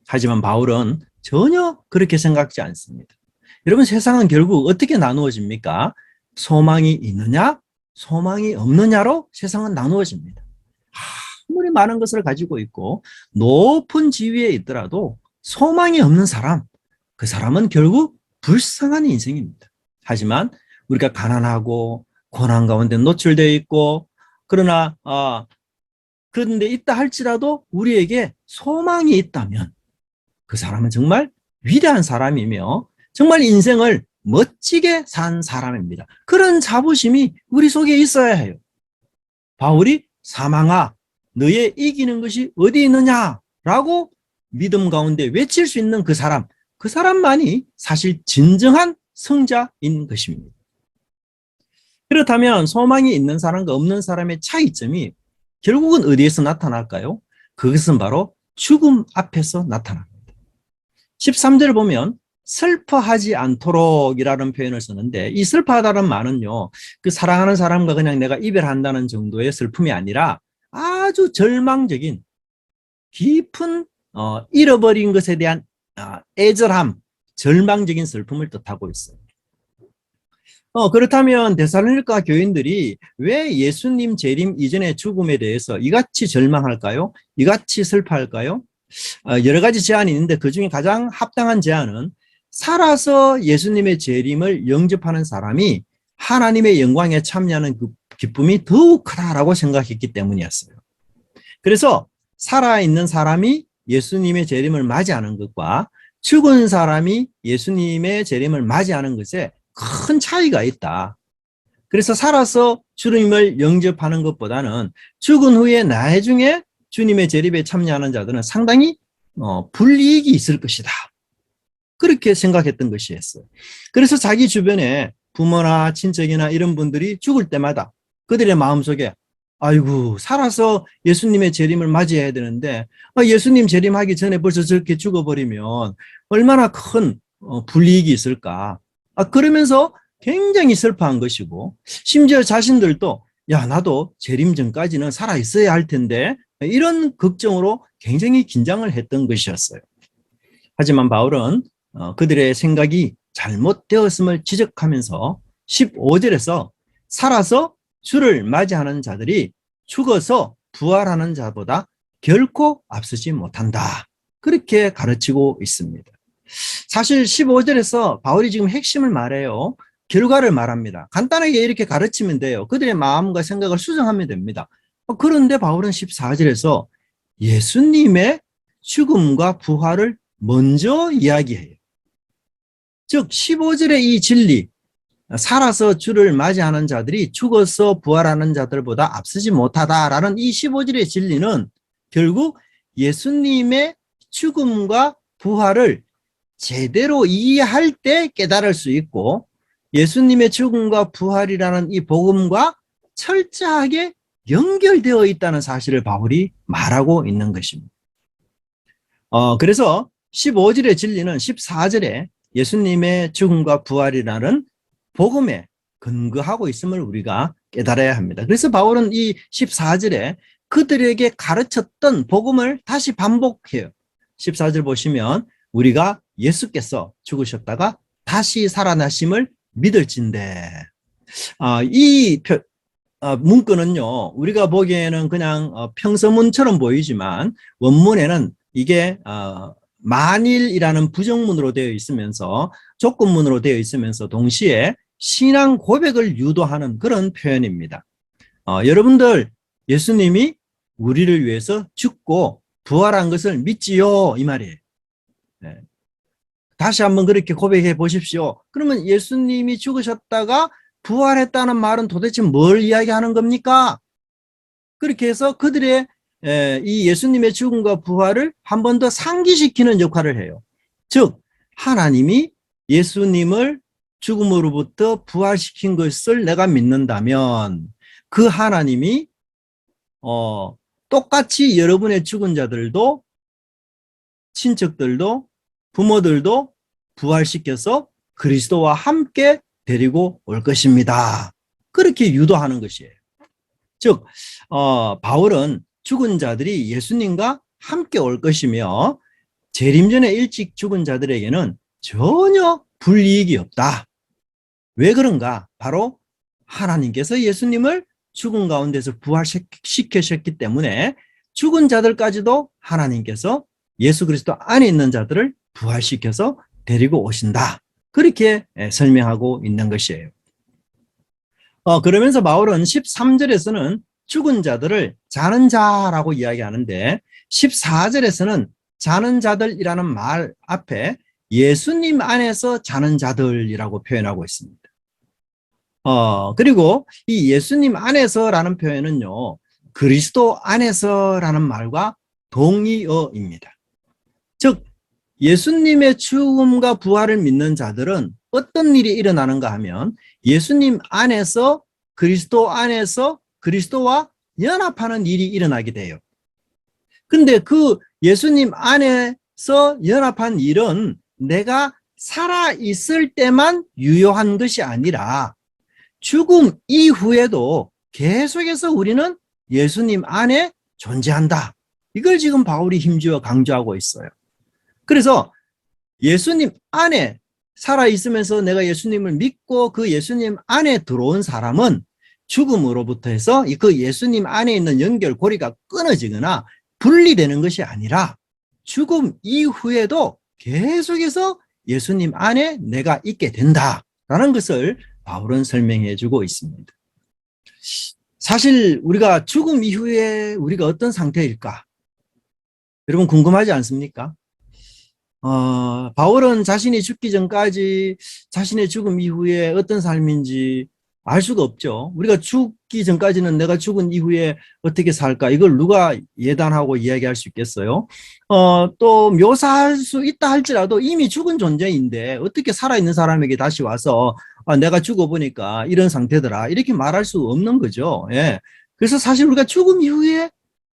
하지만 바울은 전혀 그렇게 생각지 않습니다. 여러분, 세상은 결국 어떻게 나누어집니까? 소망이 있느냐, 소망이 없느냐로 세상은 나누어집니다. 아무리 많은 것을 가지고 있고 높은 지위에 있더라도 소망이 없는 사람, 그 사람은 결국 불쌍한 인생입니다. 하지만 우리가 가난하고 고난 가운데 노출되어 있고 그런데 있다 할지라도 우리에게 소망이 있다면 그 사람은 정말 위대한 사람이며 정말 인생을 멋지게 산 사람입니다. 그런 자부심이 우리 속에 있어야 해요. 바울이 사망아, 너의 이기는 것이 어디 있느냐라고 믿음 가운데 외칠 수 있는 그 사람만이 사실 진정한 성자인 것입니다. 그렇다면 소망이 있는 사람과 없는 사람의 차이점이 결국은 어디에서 나타날까요? 그것은 바로 죽음 앞에서 나타납니다. 13절을 보면 슬퍼하지 않도록이라는 표현을 쓰는데, 이 슬퍼하다는 말은요, 그 사랑하는 사람과 그냥 내가 이별한다는 정도의 슬픔이 아니라 아주 절망적인 깊은 잃어버린 것에 대한 애절함, 절망적인 슬픔을 뜻하고 있어요. 그렇다면 데살로니가 교인들이 왜 예수님 재림 이전의 죽음에 대해서 이같이 절망할까요? 이같이 슬퍼할까요? 여러 가지 제안이 있는데 그중에 가장 합당한 제안은 살아서 예수님의 재림을 영접하는 사람이 하나님의 영광에 참여하는 그 기쁨이 더욱 크다라고 생각했기 때문이었어요. 그래서 살아있는 사람이 예수님의 재림을 맞이하는 것과 죽은 사람이 예수님의 재림을 맞이하는 것에 큰 차이가 있다. 그래서 살아서 주님을 영접하는 것보다는 죽은 후에 나중에 주님의 재림에 참여하는 자들은 상당히 불이익이 있을 것이다. 그렇게 생각했던 것이었어요. 그래서 자기 주변에 부모나 친척이나 이런 분들이 죽을 때마다 그들의 마음속에 아이고, 살아서 예수님의 재림을 맞이해야 되는데 예수님 재림하기 전에 벌써 저렇게 죽어버리면 얼마나 큰 불이익이 있을까. 그러면서 굉장히 슬퍼한 것이고, 심지어 자신들도 야, 나도 재림 전까지는 살아있어야 할 텐데 이런 걱정으로 굉장히 긴장을 했던 것이었어요. 하지만 바울은 그들의 생각이 잘못되었음을 지적하면서 15절에서 살아서 주를 맞이하는 자들이 죽어서 부활하는 자보다 결코 앞서지 못한다. 그렇게 가르치고 있습니다. 사실 15절에서 바울이 지금 핵심을 말해요. 결과를 말합니다. 간단하게 이렇게 가르치면 돼요. 그들의 마음과 생각을 수정하면 됩니다. 그런데 바울은 14절에서 예수님의 죽음과 부활을 먼저 이야기해요. 즉 15절의 이 진리, 살아서 주를 맞이하는 자들이 죽어서 부활하는 자들보다 앞서지 못하다라는 이 15절의 진리는 결국 예수님의 죽음과 부활을 제대로 이해할 때 깨달을 수 있고, 예수님의 죽음과 부활이라는 이 복음과 철저하게 연결되어 있다는 사실을 바울이 말하고 있는 것입니다. 그래서 15절의 진리는 14절에 예수님의 죽음과 부활이라는 복음에 근거하고 있음을 우리가 깨달아야 합니다. 그래서 바울은 이 14절에 그들에게 가르쳤던 복음을 다시 반복해요. 14절 보시면 우리가 예수께서 죽으셨다가 다시 살아나심을 믿을진대. 이 문구는요, 우리가 보기에는 그냥 평서문처럼 보이지만 원문에는 이게 만일이라는 부정문으로 되어 있으면서 조건문으로 되어 있으면서 동시에 신앙 고백을 유도하는 그런 표현입니다. 여러분들 예수님이 우리를 위해서 죽고 부활한 것을 믿지요, 이 말이에요. 네. 다시 한번 그렇게 고백해 보십시오. 그러면 예수님이 죽으셨다가 부활했다는 말은 도대체 뭘 이야기하는 겁니까? 그렇게 해서 그들의 이 예수님의 죽음과 부활을 한 번 더 상기시키는 역할을 해요. 즉 하나님이 예수님을 죽음으로부터 부활시킨 것을 내가 믿는다면 그 하나님이 똑같이 여러분의 죽은 자들도 친척들도 부모들도 부활시켜서 그리스도와 함께 데리고 올 것입니다. 그렇게 유도하는 것이에요. 즉 바울은 죽은 자들이 예수님과 함께 올 것이며 재림 전에 일찍 죽은 자들에게는 전혀 불이익이 없다. 왜 그런가? 바로 하나님께서 예수님을 죽은 가운데서 부활시키셨기 때문에 죽은 자들까지도 하나님께서 예수 그리스도 안에 있는 자들을 부활시켜서 데리고 오신다. 그렇게 설명하고 있는 것이에요. 그러면서 바울은 13절에서는 죽은 자들을 자는 자라고 이야기하는데 14절에서는 자는 자들이라는 말 앞에 예수님 안에서 자는 자들이라고 표현하고 있습니다. 그리고 이 예수님 안에서라는 표현은요, 그리스도 안에서라는 말과 동의어입니다. 즉 예수님의 죽음과 부활을 믿는 자들은 어떤 일이 일어나는가 하면 예수님 안에서 그리스도 안에서 그리스도와 연합하는 일이 일어나게 돼요. 근데 그 예수님 안에서 연합한 일은 내가 살아있을 때만 유효한 것이 아니라 죽음 이후에도 계속해서 우리는 예수님 안에 존재한다. 이걸 지금 바울이 힘주어 강조하고 있어요. 그래서 예수님 안에 살아있으면서 내가 예수님을 믿고 그 예수님 안에 들어온 사람은 죽음으로부터 해서 그 예수님 안에 있는 연결고리가 끊어지거나 분리되는 것이 아니라 죽음 이후에도 계속해서 예수님 안에 내가 있게 된다라는 것을 바울은 설명해 주고 있습니다. 사실 우리가 죽음 이후에 우리가 어떤 상태일까? 여러분 궁금하지 않습니까? 바울은 자신이 죽기 전까지 자신의 죽음 이후에 어떤 삶인지 알 수가 없죠. 우리가 죽기 전까지는 내가 죽은 이후에 어떻게 살까? 이걸 누가 예단하고 이야기할 수 있겠어요? 또 묘사할 수 있다 할지라도 이미 죽은 존재인데 어떻게 살아있는 사람에게 다시 와서 내가 죽어보니까 이런 상태더라. 이렇게 말할 수 없는 거죠. 예. 그래서 사실 우리가 죽음 이후에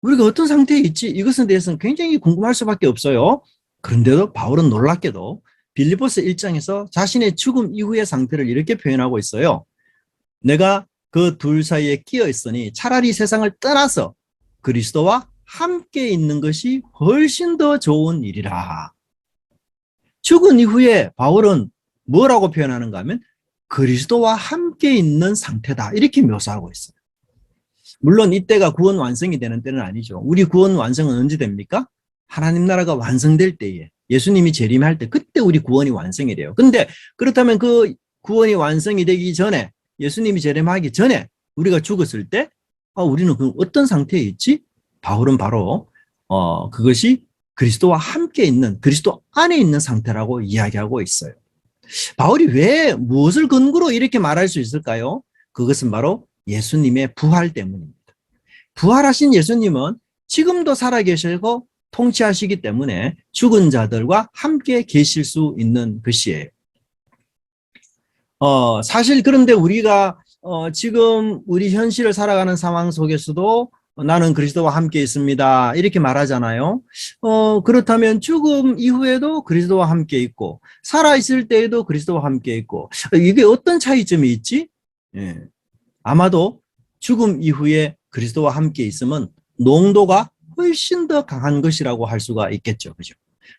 우리가 어떤 상태에 있지? 이것에 대해서는 굉장히 궁금할 수밖에 없어요. 그런데도 바울은 놀랍게도 빌립보서 1장에서 자신의 죽음 이후의 상태를 이렇게 표현하고 있어요. 내가 그 둘 사이에 끼어 있으니 차라리 세상을 떠나서 그리스도와 함께 있는 것이 훨씬 더 좋은 일이라. 죽은 이후에 바울은 뭐라고 표현하는가 하면 그리스도와 함께 있는 상태다. 이렇게 묘사하고 있어요. 물론 이때가 구원 완성이 되는 때는 아니죠. 우리 구원 완성은 언제 됩니까? 하나님 나라가 완성될 때에 예수님이 재림할 때 그때 우리 구원이 완성이 돼요. 근데 그렇다면 그 구원이 완성이 되기 전에 예수님이 재림하기 전에 우리가 죽었을 때 우리는 그 어떤 상태에 있지? 바울은 바로 그것이 그리스도와 함께 있는 그리스도 안에 있는 상태라고 이야기하고 있어요. 바울이 왜 무엇을 근거로 이렇게 말할 수 있을까요? 그것은 바로 예수님의 부활 때문입니다. 부활하신 예수님은 지금도 살아계시고 통치하시기 때문에 죽은 자들과 함께 계실 수 있는 것이에요. 사실 그런데 우리가 지금 우리 현실을 살아가는 상황 속에서도 나는 그리스도와 함께 있습니다. 이렇게 말하잖아요. 그렇다면 죽음 이후에도 그리스도와 함께 있고 살아있을 때에도 그리스도와 함께 있고 이게 어떤 차이점이 있지? 예. 아마도 죽음 이후에 그리스도와 함께 있으면 농도가 훨씬 더 강한 것이라고 할 수가 있겠죠. 그죠?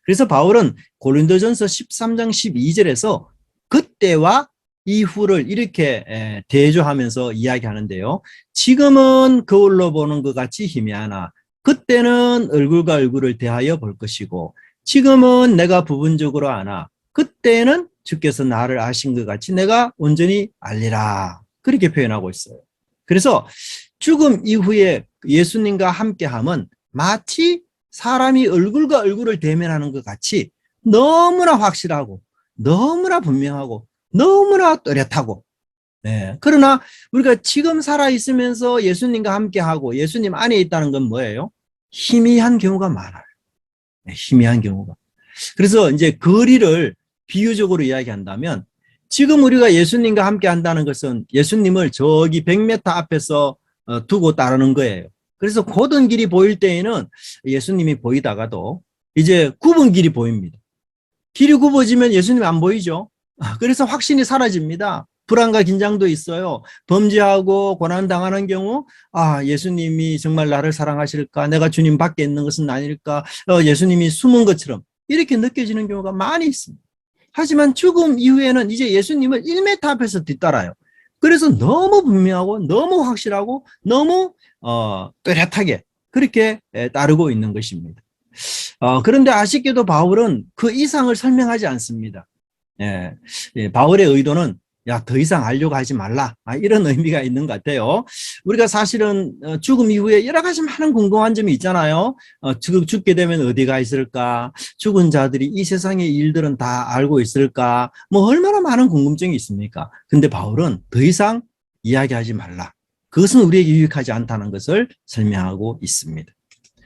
그래서 바울은 고린도전서 13장 12절에서 그때와 이후를 이렇게 대조하면서 이야기하는데요. 지금은 거울로 보는 것 같이 희미하나 그때는 얼굴과 얼굴을 대하여 볼 것이고 지금은 내가 부분적으로 아나 그때는 주께서 나를 아신 것 같이 내가 온전히 알리라. 그렇게 표현하고 있어요. 그래서 죽음 이후에 예수님과 함께함은 마치 사람이 얼굴과 얼굴을 대면하는 것 같이 너무나 확실하고 너무나 분명하고 너무나 또렷하고 그러나 우리가 지금 살아있으면서 예수님과 함께하고 예수님 안에 있다는 건 뭐예요? 희미한 경우가 많아요. 희미한 경우가. 그래서 이제 거리를 비유적으로 이야기한다면 지금 우리가 예수님과 함께 한다는 것은 예수님을 저기 100m 앞에서 두고 따르는 거예요. 그래서 고든 길이 보일 때에는 예수님이 보이다가도 이제 굽은 길이 보입니다. 길이 굽어지면 예수님이 안 보이죠. 그래서 확신이 사라집니다. 불안과 긴장도 있어요. 범죄하고 고난당하는 경우 예수님이 정말 나를 사랑하실까? 내가 주님 밖에 있는 것은 아닐까? 예수님이 숨은 것처럼 이렇게 느껴지는 경우가 많이 있습니다. 하지만 죽음 이후에는 이제 예수님을 1m 앞에서 뒤따라요. 그래서 너무 분명하고 너무 확실하고 너무 또렷하게 그렇게 따르고 있는 것입니다. 그런데 아쉽게도 바울은 그 이상을 설명하지 않습니다. 바울의 의도는 더 이상 알려고 하지 말라 이런 의미가 있는 것 같아요. 우리가 사실은 죽음 이후에 여러 가지 많은 궁금한 점이 있잖아요. 죽게 되면 어디가 있을까? 죽은 자들이 이 세상의 일들은 다 알고 있을까? 뭐 얼마나 많은 궁금증이 있습니까? 근데 바울은 더 이상 이야기하지 말라. 그것은 우리에게 유익하지 않다는 것을 설명하고 있습니다.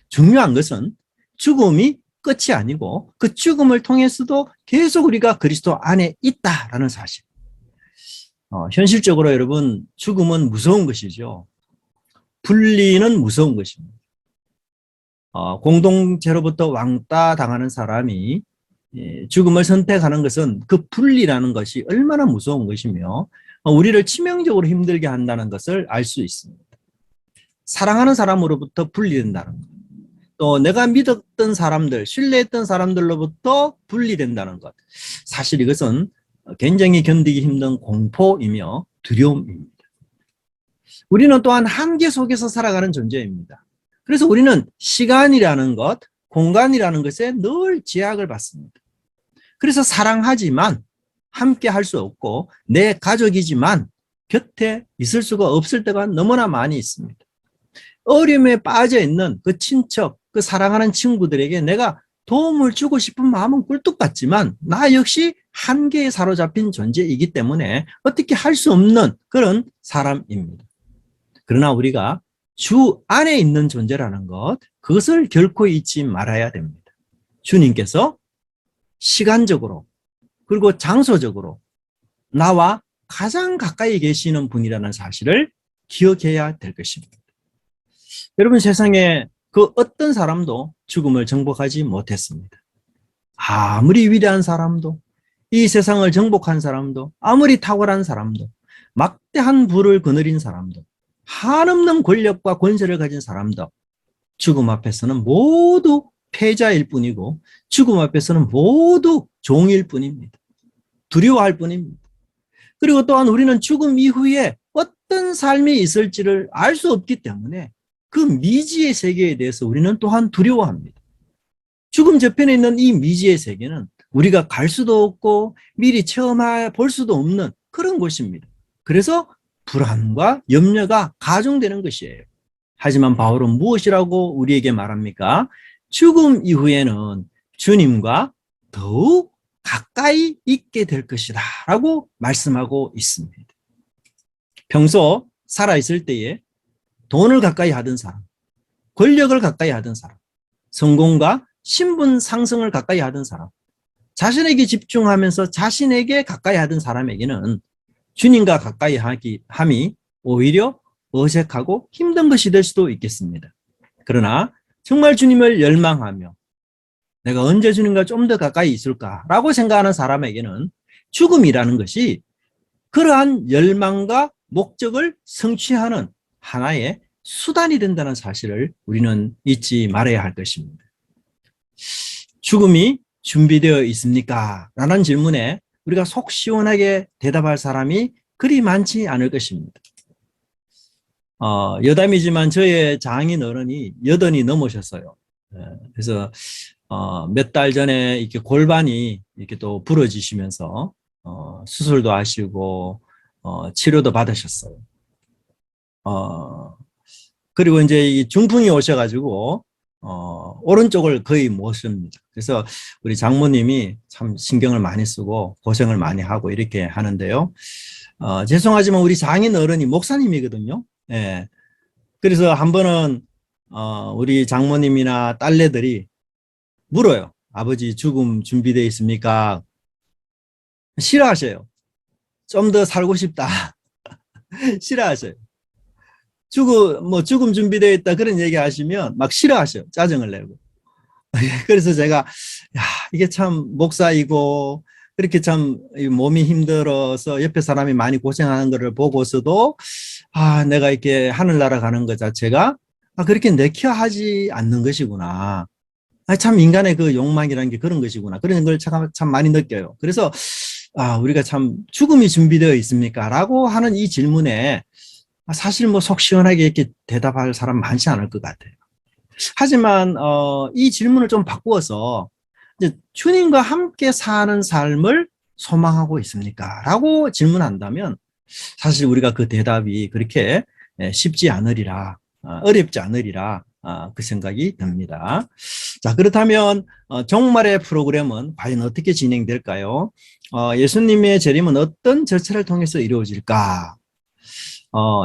중요한 것은 죽음이 끝이 아니고 그 죽음을 통해서도 계속 우리가 그리스도 안에 있다라는 사실. 현실적으로 여러분 죽음은 무서운 것이죠. 분리는 무서운 것입니다. 공동체로부터 왕따 당하는 사람이 죽음을 선택하는 것은 그 분리라는 것이 얼마나 무서운 것이며 우리를 치명적으로 힘들게 한다는 것을 알 수 있습니다. 사랑하는 사람으로부터 분리된다는 것. 또 내가 믿었던 사람들, 신뢰했던 사람들로부터 분리된다는 것. 사실 이것은 굉장히 견디기 힘든 공포이며 두려움입니다. 우리는 또한 한계 속에서 살아가는 존재입니다. 그래서 우리는 시간이라는 것, 공간이라는 것에 늘 제약을 받습니다. 그래서 사랑하지만 함께 할 수 없고 내 가족이지만 곁에 있을 수가 없을 때가 너무나 많이 있습니다. 어려움에 빠져 있는 그 친척, 그 사랑하는 친구들에게 내가 도움을 주고 싶은 마음은 꿀뚝 같지만 나 역시 한계에 사로잡힌 존재이기 때문에 어떻게 할 수 없는 그런 사람입니다. 그러나 우리가 주 안에 있는 존재라는 것, 그것을 결코 잊지 말아야 됩니다. 주님께서 시간적으로 그리고 장소적으로 나와 가장 가까이 계시는 분이라는 사실을 기억해야 될 것입니다. 여러분 세상에 그 어떤 사람도 죽음을 정복하지 못했습니다. 아무리 위대한 사람도 이 세상을 정복한 사람도 아무리 탁월한 사람도 막대한 부를 거느린 사람도 한없는 권력과 권세를 가진 사람도 죽음 앞에서는 모두 패자일 뿐이고 죽음 앞에서는 모두 종일 뿐입니다. 두려워할 뿐입니다. 그리고 또한 우리는 죽음 이후에 어떤 삶이 있을지를 알 수 없기 때문에 그 미지의 세계에 대해서 우리는 또한 두려워합니다. 죽음 저편에 있는 이 미지의 세계는 우리가 갈 수도 없고 미리 체험해 볼 수도 없는 그런 곳입니다. 그래서 불안과 염려가 가중되는 것이에요. 하지만 바울은 무엇이라고 우리에게 말합니까? 죽음 이후에는 주님과 더욱 가까이 있게 될 것이다 라고 말씀하고 있습니다. 평소 살아있을 때에 돈을 가까이 하던 사람, 권력을 가까이 하던 사람, 성공과 신분 상승을 가까이 하던 사람, 자신에게 집중하면서 자신에게 가까이 하던 사람에게는 주님과 가까이 함이 오히려 어색하고 힘든 것이 될 수도 있겠습니다. 그러나 정말 주님을 열망하며 내가 언제 주님과 좀 더 가까이 있을까라고 생각하는 사람에게는 죽음이라는 것이 그러한 열망과 목적을 성취하는 하나의 수단이 된다는 사실을 우리는 잊지 말아야 할 것입니다. 죽음이 준비되어 있습니까? 라는 질문에 우리가 속 시원하게 대답할 사람이 그리 많지 않을 것입니다. 여담이지만 저의 장인 어른이 80이 넘으셨어요. 그래서 몇 달 전에 이렇게 골반이 이렇게 또 부러지시면서 수술도 하시고 치료도 받으셨어요. 그리고 이제 이 중풍이 오셔가지고 오른쪽을 거의 못 씁니다. 그래서 우리 장모님이 참 신경을 많이 쓰고 고생을 많이 하고 이렇게 하는데요. 죄송하지만 우리 장인 어른이 목사님이거든요. 예. 그래서 한 번은 우리 장모님이나 딸내들이 물어요. 아버지 죽음 준비되어 있습니까? 싫어하셔요. 좀 더 살고 싶다. 싫어하셔요. 죽음 준비되어 있다 그런 얘기 하시면 막 싫어하셔요. 짜증을 내고. 그래서 제가 야, 이게 참 목사이고 그렇게 참 몸이 힘들어서 옆에 사람이 많이 고생하는 것을 보고서도 내가 이렇게 하늘나라 가는 것 자체가 그렇게 내켜하지 않는 것이구나. 참 인간의 그 욕망이라는 게 그런 것이구나. 그런 걸 참 많이 느껴요. 그래서 우리가 참 죽음이 준비되어 있습니까? 라고 하는 이 질문에 사실 뭐 속 시원하게 이렇게 대답할 사람 많지 않을 것 같아요. 하지만 이 질문을 좀 바꾸어서 이제 주님과 함께 사는 삶을 소망하고 있습니까? 라고 질문한다면 사실 우리가 그 대답이 그렇게 쉽지 않으리라, 어렵지 않으리라 그 생각이 듭니다. 자, 그렇다면 종말의 프로그램은 과연 어떻게 진행될까요? 예수님의 재림은 어떤 절차를 통해서 이루어질까?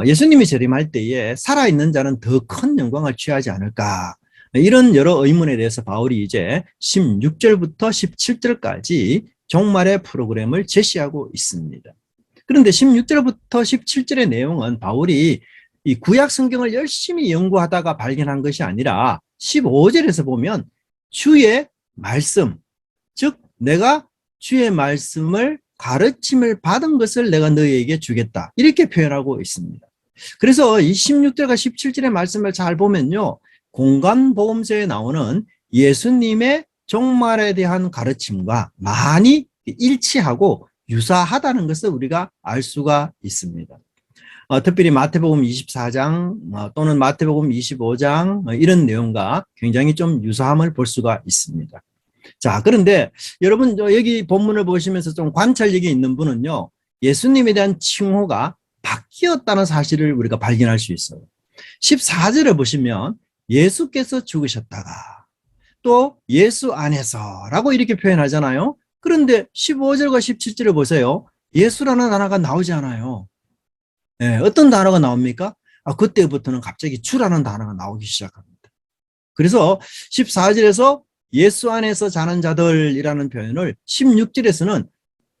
예수님이 재림할 때에 살아있는 자는 더 큰 영광을 취하지 않을까? 이런 여러 의문에 대해서 바울이 이제 16절부터 17절까지 종말의 프로그램을 제시하고 있습니다. 그런데 16절부터 17절의 내용은 바울이 이 구약 성경을 열심히 연구하다가 발견한 것이 아니라 15절에서 보면 주의 말씀, 즉 내가 주의 말씀을 가르침을 받은 것을 내가 너희에게 주겠다. 이렇게 표현하고 있습니다. 그래서 이 16절과 17절의 말씀을 잘 보면요. 공관복음서에 나오는 예수님의 종말에 대한 가르침과 많이 일치하고 유사하다는 것을 우리가 알 수가 있습니다. 특별히 마태복음 24장 또는 마태복음 25장 이런 내용과 굉장히 좀 유사함을 볼 수가 있습니다. 자, 그런데 여러분 여기 본문을 보시면서 좀 관찰력이 있는 분은요. 예수님에 대한 칭호가 바뀌었다는 사실을 우리가 발견할 수 있어요. 14절에 보시면 예수께서 죽으셨다가 또 예수 안에서라고 이렇게 표현하잖아요. 그런데 15절과 17절을 보세요. 예수라는 단어가 나오지 않아요. 어떤 단어가 나옵니까? 그때부터는 갑자기 주라는 단어가 나오기 시작합니다. 그래서 14절에서 예수 안에서 자는 자들이라는 표현을 16절에서는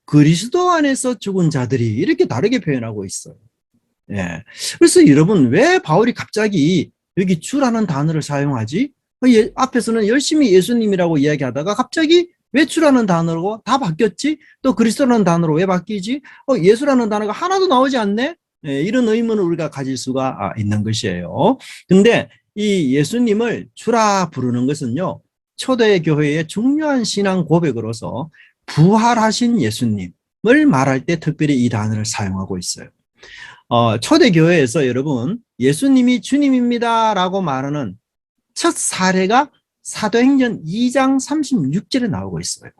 그리스도 안에서 죽은 자들이 이렇게 다르게 표현하고 있어요. 그래서 여러분 왜 바울이 갑자기 여기 주라는 단어를 사용하지? 앞에서는 열심히 예수님이라고 이야기하다가 갑자기 왜 주라는 단어로 다 바뀌었지? 또 그리스도라는 단어로 왜 바뀌지? 예수라는 단어가 하나도 나오지 않네? 이런 의문을 우리가 가질 수가 있는 것이에요. 근데 이 예수님을 주라 부르는 것은요. 초대교회의 중요한 신앙 고백으로서 부활하신 예수님을 말할 때 특별히 이 단어를 사용하고 있어요. 초대교회에서 여러분 예수님이 주님입니다 라고 말하는 첫 사례가 사도행전 2장 36절에 나오고 있어요.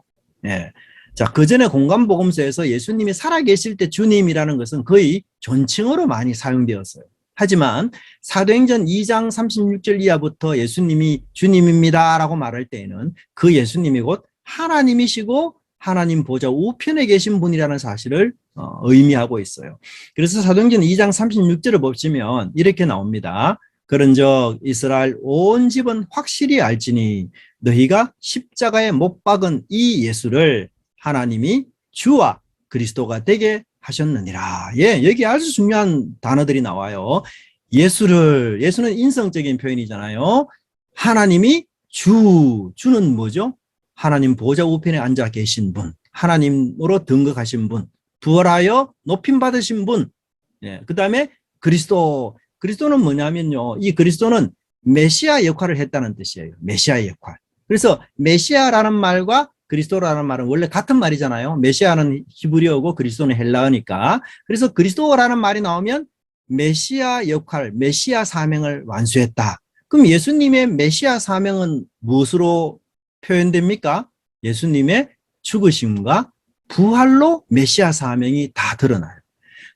자, 그 전에 공관복음서에서 예수님이 살아계실 때 주님이라는 것은 거의 존칭어로 많이 사용되었어요. 하지만 사도행전 2장 36절 이하부터 예수님이 주님입니다 라고 말할 때에는 그 예수님이 곧 하나님이시고 하나님 보좌 우편에 계신 분이라는 사실을 의미하고 있어요. 그래서 사도행전 2장 36절을 보시면 이렇게 나옵니다. 그런즉 이스라엘 온 집은 확실히 알지니 너희가 십자가에 못 박은 이 예수를 하나님이 주와 그리스도가 되게 하셨느니라. 여기 아주 중요한 단어들이 나와요. 예수는 인성적인 표현이잖아요. 하나님이 주는 뭐죠? 하나님 보좌 우편에 앉아 계신 분, 하나님으로 등극하신 분, 부활하여 높임 받으신 분, 그 다음에 그리스도 그리스도는 뭐냐면요. 이 그리스도는 메시아 역할을 했다는 뜻이에요. 메시아 역할. 그래서 메시아라는 말과 그리스도라는 말은 원래 같은 말이잖아요. 메시아는 히브리어고 그리스도는 헬라어니까. 그래서 그리스도라는 말이 나오면 메시아 역할, 메시아 사명을 완수했다. 그럼 예수님의 메시아 사명은 무엇으로 표현됩니까? 예수님의 죽으심과 부활로 메시아 사명이 다 드러나요.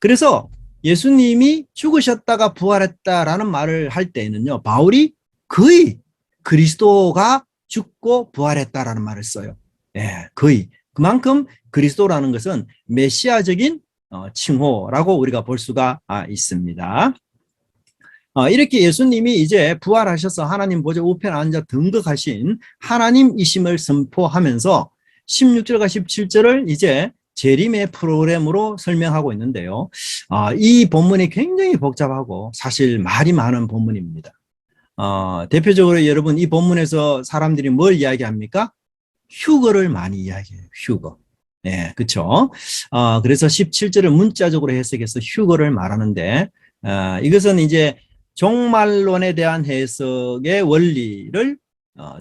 그래서 예수님이 죽으셨다가 부활했다라는 말을 할 때에는요, 바울이 거의 그리스도가 죽고 부활했다라는 말을 써요. 예, 거의. 그만큼 그리스도라는 것은 메시아적인 칭호라고 우리가 볼 수가 있습니다. 이렇게 예수님이 이제 부활하셔서 하나님 보좌 우편에 앉아 등극하신 하나님이심을 선포하면서 16절과 17절을 이제 재림의 프로그램으로 설명하고 있는데요. 이 본문이 굉장히 복잡하고 사실 말이 많은 본문입니다. 대표적으로 여러분 이 본문에서 사람들이 뭘 이야기합니까? 휴거를 많이 이야기해요. 휴거. 네, 그렇죠. 그래서 17절을 문자적으로 해석해서 휴거를 말하는데 이것은 이제 종말론에 대한 해석의 원리를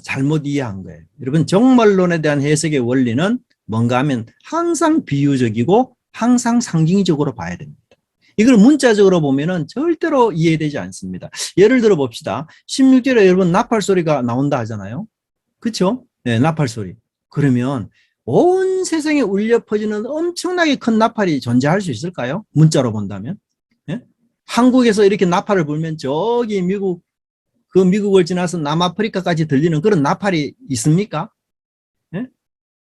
잘못 이해한 거예요. 여러분 종말론에 대한 해석의 원리는 뭔가 하면 항상 비유적이고 항상 상징적으로 봐야 됩니다. 이걸 문자적으로 보면은 절대로 이해되지 않습니다. 예를 들어 봅시다. 16절에 여러분 나팔 소리가 나온다 하잖아요. 그렇죠? 네, 나팔 소리. 그러면 온 세상에 울려 퍼지는 엄청나게 큰 나팔이 존재할 수 있을까요? 문자로 본다면. 네? 한국에서 이렇게 나팔을 불면 저기 미국을 지나서 남아프리카까지 들리는 그런 나팔이 있습니까? 네?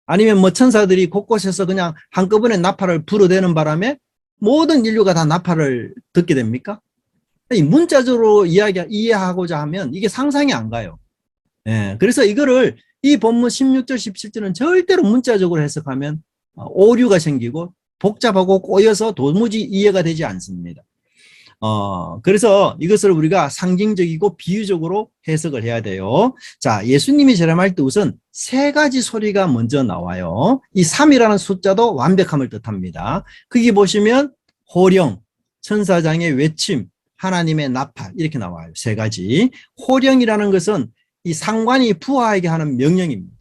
아니면 뭐 천사들이 곳곳에서 그냥 한꺼번에 나팔을 불어대는 바람에 모든 인류가 다 나팔을 듣게 됩니까? 문자적으로 이해하고자 하면 이게 상상이 안 가요. 예, 그래서 이거를 이 본문 16절, 17절은 절대로 문자적으로 해석하면 오류가 생기고 복잡하고 꼬여서 도무지 이해가 되지 않습니다. 그래서 이것을 우리가 상징적이고 비유적으로 해석을 해야 돼요. 자, 예수님이 재림할 때 우선 세 가지 소리가 먼저 나와요. 이 3이라는 숫자도 완벽함을 뜻합니다. 거기 보시면 호령, 천사장의 외침, 하나님의 나팔 이렇게 나와요. 세 가지. 호령이라는 것은 이 상관이 부하에게 하는 명령입니다.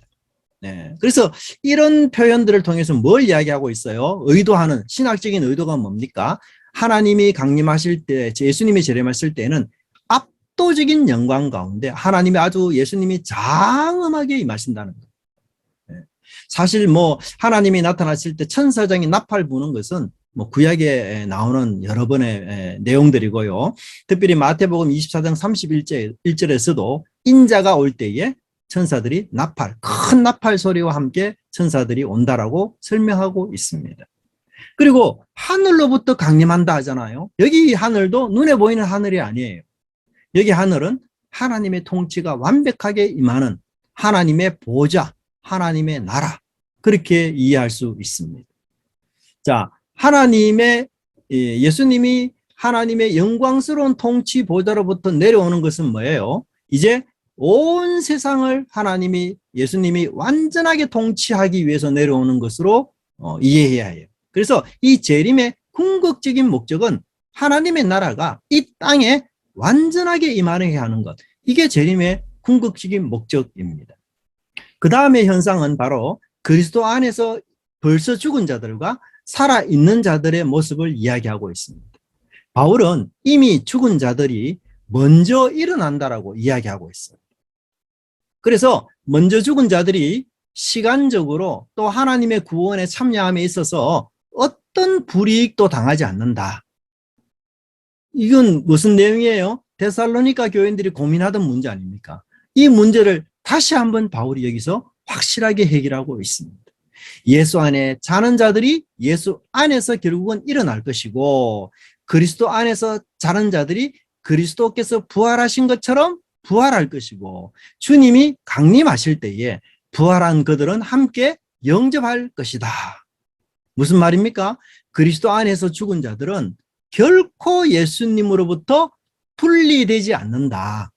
네. 그래서 이런 표현들을 통해서 뭘 이야기하고 있어요? 의도하는 신학적인 의도가 뭡니까? 하나님이 강림하실 때, 예수님이 재림하실 때는 압도적인 영광 가운데 하나님이 아주 예수님이 장엄하게 임하신다는 거예요. 네. 사실 뭐 하나님이 나타나실 때 천사장이 나팔 부는 것은 뭐 구약에 나오는 여러 번의 내용들이고요. 특별히 마태복음 24장 31절에서도 인자가 올 때에 천사들이 큰 나팔 소리와 함께 천사들이 온다라고 설명하고 있습니다. 그리고 하늘로부터 강림한다 하잖아요. 여기 하늘도 눈에 보이는 하늘이 아니에요. 여기 하늘은 하나님의 통치가 완벽하게 임하는 하나님의 보좌, 하나님의 나라 그렇게 이해할 수 있습니다. 자, 예수님이 하나님의 영광스러운 통치 보좌로부터 내려오는 것은 뭐예요? 이제 온 세상을 예수님이 완전하게 통치하기 위해서 내려오는 것으로 이해해야 해요. 그래서 이 재림의 궁극적인 목적은 하나님의 나라가 이 땅에 완전하게 임하게 하는 것. 이게 재림의 궁극적인 목적입니다. 그 다음의 현상은 바로 그리스도 안에서 벌써 죽은 자들과 살아있는 자들의 모습을 이야기하고 있습니다. 바울은 이미 죽은 자들이 먼저 일어난다라고 이야기하고 있어요. 그래서 먼저 죽은 자들이 시간적으로 또 하나님의 구원에 참여함에 있어서 어떤 불이익도 당하지 않는다. 이건 무슨 내용이에요? 데살로니가 교인들이 고민하던 문제 아닙니까? 이 문제를 다시 한번 바울이 여기서 확실하게 해결하고 있습니다. 예수 안에 자는 자들이 예수 안에서 결국은 일어날 것이고 그리스도 안에서 자는 자들이 그리스도께서 부활하신 것처럼 부활할 것이고 주님이 강림하실 때에 부활한 그들은 함께 영접할 것이다. 무슨 말입니까? 그리스도 안에서 죽은 자들은 결코 예수님으로부터 분리되지 않는다.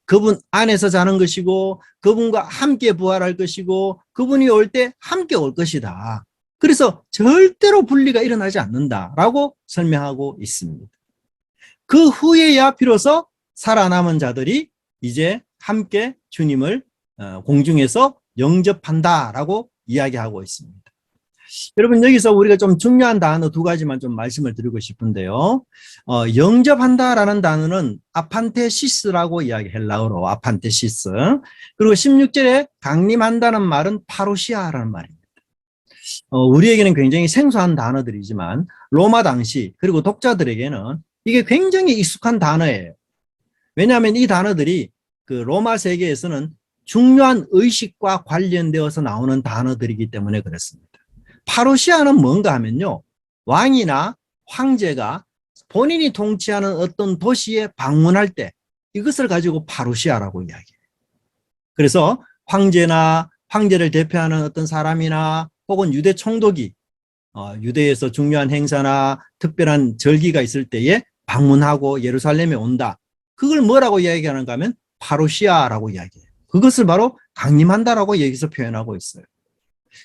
그분 안에서 자는 것이고 그분과 함께 부활할 것이고 그분이 올 때 함께 올 것이다. 그래서 절대로 분리가 일어나지 않는다라고 설명하고 있습니다. 그 후에야 비로소 살아남은 자들이 이제 함께 주님을 공중에서 영접한다라고 이야기하고 있습니다. 여러분, 여기서 우리가 좀 중요한 단어 두 가지만 좀 말씀을 드리고 싶은데요. 영접한다라는 단어는 아판테시스라고 이야기, 헬라어로 아판테시스. 그리고 16절에 강림한다는 말은 파루시아라는 말입니다. 우리에게는 굉장히 생소한 단어들이지만 로마 당시 그리고 독자들에게는 이게 굉장히 익숙한 단어예요. 왜냐하면 이 단어들이 그 로마 세계에서는 중요한 의식과 관련되어서 나오는 단어들이기 때문에 그렇습니다. 파루시아는 뭔가 하면요, 왕이나 황제가 본인이 통치하는 어떤 도시에 방문할 때 이것을 가지고 파루시아라고 이야기해요. 그래서 황제를 대표하는 어떤 사람이나 혹은 유대 총독이 유대에서 중요한 행사나 특별한 절기가 있을 때에 방문하고 예루살렘에 온다. 그걸 뭐라고 이야기하는가 하면 파루시아라고 이야기해요. 그것을 바로 강림한다라고 여기서 표현하고 있어요.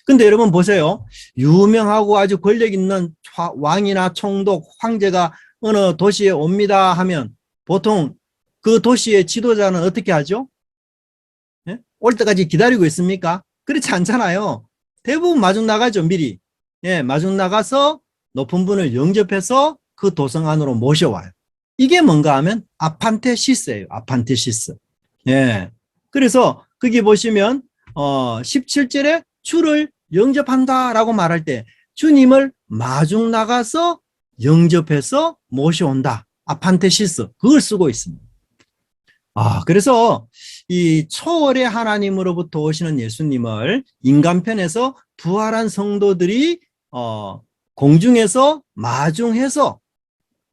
근데 여러분 보세요. 유명하고 아주 권력 있는 왕이나 총독, 황제가 어느 도시에 옵니다 하면 보통 그 도시의 지도자는 어떻게 하죠? 예? 올 때까지 기다리고 있습니까? 그렇지 않잖아요. 대부분 마중 나가죠, 미리. 예, 마중 나가서 높은 분을 영접해서 그 도성 안으로 모셔와요. 이게 뭔가 하면 아판테시스예요. 아판테시스. 예. 그래서 거기 보시면 17절에 주를 영접한다라고 말할 때 주님을 마중 나가서 영접해서 모셔온다. 아판테시스. 그걸 쓰고 있습니다. 그래서 이 초월의 하나님으로부터 오시는 예수님을 인간편에서 부활한 성도들이 공중에서 마중해서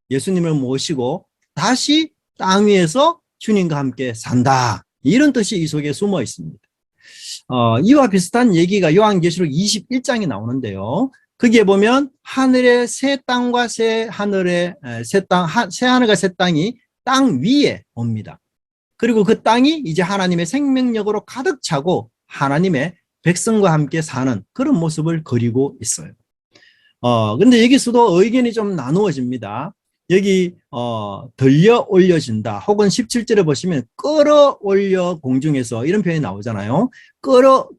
예수님을 모시고 다시 땅 위에서 주님과 함께 산다. 이런 뜻이 이 속에 숨어 있습니다. 이와 비슷한 얘기가 요한계시록 21장에 나오는데요. 거기에 보면 하늘의 새 땅과 새 하늘과 새 땅이 땅 위에 옵니다. 그리고 그 땅이 이제 하나님의 생명력으로 가득 차고 하나님의 백성과 함께 사는 그런 모습을 그리고 있어요. 근데 여기서도 의견이 좀 나누어집니다. 여기 들려 올려진다 혹은 17절에 보시면 끌어올려 공중에서 이런 표현이 나오잖아요.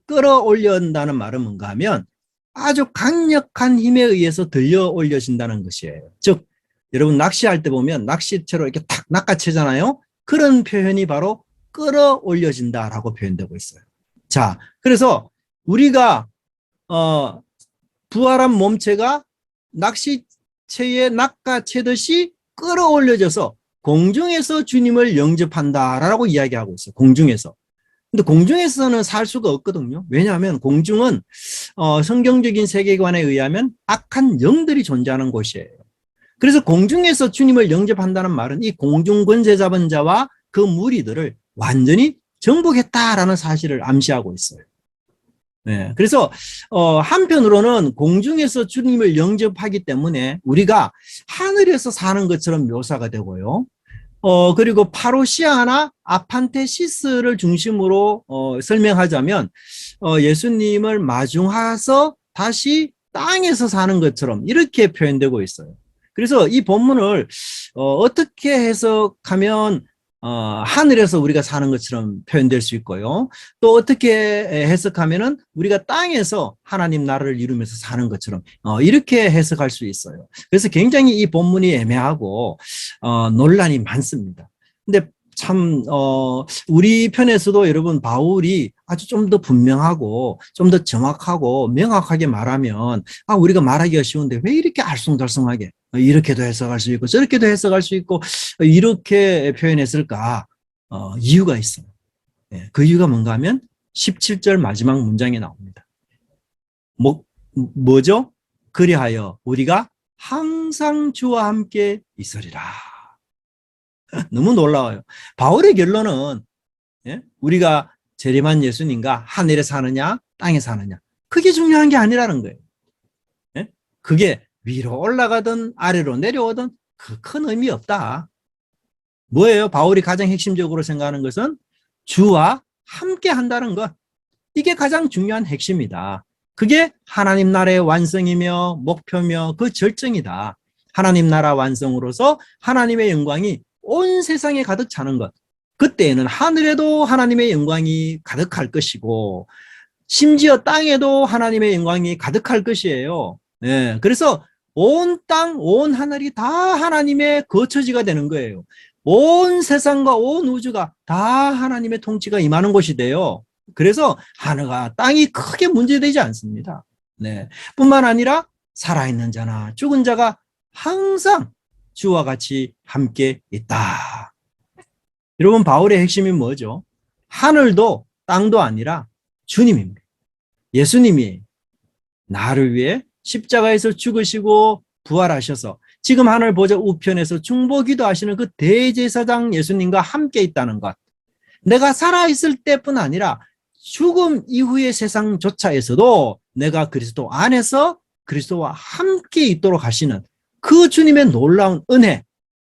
끌어올린다는 말은 뭔가 하면 아주 강력한 힘에 의해서 들려 올려진다는 것이에요. 즉 여러분 낚시할 때 보면 낚시채로 이렇게 탁 낚아채잖아요. 그런 표현이 바로 끌어올려진다라고 표현되고 있어요. 자, 그래서 우리가 부활한 몸체가 낚시채에 낚아채듯이 끌어올려져서 공중에서 주님을 영접한다라고 이야기하고 있어요. 공중에서. 근데 공중에서는 살 수가 없거든요. 왜냐하면 공중은 성경적인 세계관에 의하면 악한 영들이 존재하는 곳이에요. 그래서 공중에서 주님을 영접한다는 말은 이 공중 권세 잡은 자와 그 무리들을 완전히 정복했다라는 사실을 암시하고 있어요. 네, 그래서 한편으로는 공중에서 주님을 영접하기 때문에 우리가 하늘에서 사는 것처럼 묘사가 되고요. 그리고 파루시아나 아판테시스를 중심으로 설명하자면 예수님을 마중하서 다시 땅에서 사는 것처럼 이렇게 표현되고 있어요. 그래서 이 본문을 어떻게 해석하면 하늘에서 우리가 사는 것처럼 표현될 수 있고요. 또 어떻게 해석하면은 우리가 땅에서 하나님 나라를 이루면서 사는 것처럼 이렇게 해석할 수 있어요. 그래서 굉장히 이 본문이 애매하고 논란이 많습니다. 근데 참 우리 편에서도 여러분 바울이 아주 좀 더 분명하고 좀 더 정확하고 명확하게 말하면 우리가 말하기가 쉬운데 왜 이렇게 알쏭달쏭하게 이렇게도 해석할 수 있고 저렇게도 해석할 수 있고 이렇게 표현했을까? 이유가 있어요. 그 이유가 뭔가 하면 17절 마지막 문장에 나옵니다. 뭐죠? 그리하여 우리가 항상 주와 함께 있으리라. 너무 놀라워요. 바울의 결론은 우리가 재림한 예수님과 하늘에 사느냐 땅에 사느냐 그게 중요한 게 아니라는 거예요. 그게 위로 올라가든 아래로 내려오든 그 큰 의미 없다. 뭐예요? 바울이 가장 핵심적으로 생각하는 것은 주와 함께 한다는 것. 이게 가장 중요한 핵심이다. 그게 하나님 나라의 완성이며 목표며 그 절정이다. 하나님 나라 완성으로서 하나님의 영광이 온 세상에 가득 차는 것. 그때에는 하늘에도 하나님의 영광이 가득할 것이고 심지어 땅에도 하나님의 영광이 가득할 것이에요. 네, 그래서 온 땅, 온 하늘이 다 하나님의 거처지가 되는 거예요. 온 세상과 온 우주가 다 하나님의 통치가 임하는 곳이 돼요. 그래서 하늘과 땅이 크게 문제되지 않습니다. 네, 뿐만 아니라 살아있는 자나 죽은 자가 항상 주와 같이 함께 있다. 여러분, 바울의 핵심이 뭐죠? 하늘도 땅도 아니라 주님입니다. 예수님이 나를 위해 십자가에서 죽으시고 부활하셔서 지금 하늘 보좌 우편에서 중보기도 하시는 그 대제사장 예수님과 함께 있다는 것. 내가 살아있을 때뿐 아니라 죽음 이후의 세상조차에서도 내가 그리스도 안에서 그리스도와 함께 있도록 하시는 그 주님의 놀라운 은혜,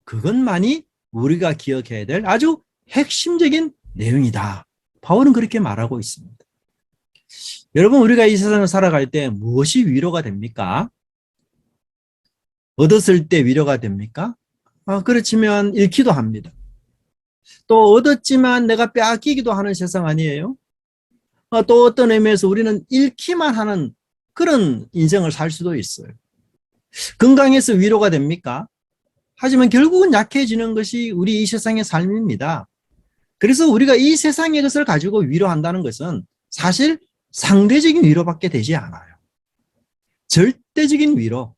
그것만이 우리가 기억해야 될 아주 핵심적인 내용이다. 바울은 그렇게 말하고 있습니다. 여러분, 우리가 이 세상을 살아갈 때 무엇이 위로가 됩니까? 얻었을 때 위로가 됩니까? 그렇지만 잃기도 합니다. 또 얻었지만 내가 빼앗기기도 하는 세상 아니에요? 또 어떤 의미에서 우리는 잃기만 하는 그런 인생을 살 수도 있어요. 건강해서 위로가 됩니까? 하지만 결국은 약해지는 것이 우리 이 세상의 삶입니다. 그래서 우리가 이 세상의 것을 가지고 위로한다는 것은 사실 상대적인 위로밖에 되지 않아요. 절대적인 위로,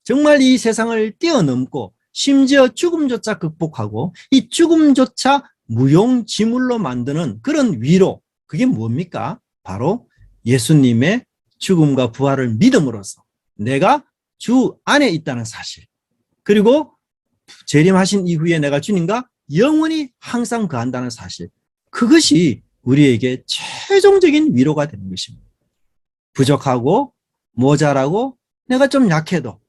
정말 이 세상을 뛰어넘고 심지어 죽음조차 극복하고 이 죽음조차 무용지물로 만드는 그런 위로, 그게 뭡니까? 바로 예수님의 죽음과 부활을 믿음으로써 내가 주 안에 있다는 사실, 그리고 재림하신 이후에 내가 주님과 영원히 항상 거한다는 사실, 그것이 우리에게 최종적인 위로가 되는 것입니다. 부족하고 모자라고 내가 좀 약해도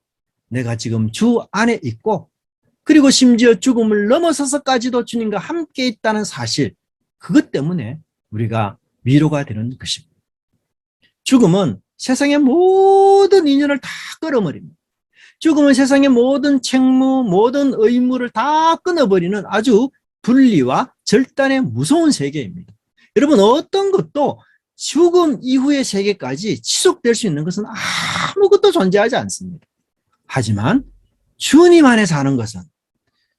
내가 지금 주 안에 있고, 그리고 심지어 죽음을 넘어서서까지도 주님과 함께 있다는 사실, 그것 때문에 우리가 위로가 되는 것입니다. 죽음은 세상의 모든 인연을 다 끌어버립니다. 죽음은 세상의 모든 책무, 모든 의무를 다 끊어버리는 아주 분리와 절단의 무서운 세계입니다. 여러분, 어떤 것도 죽음 이후의 세계까지 지속될 수 있는 것은 아무것도 존재하지 않습니다. 하지만 주님 안에 사는 것은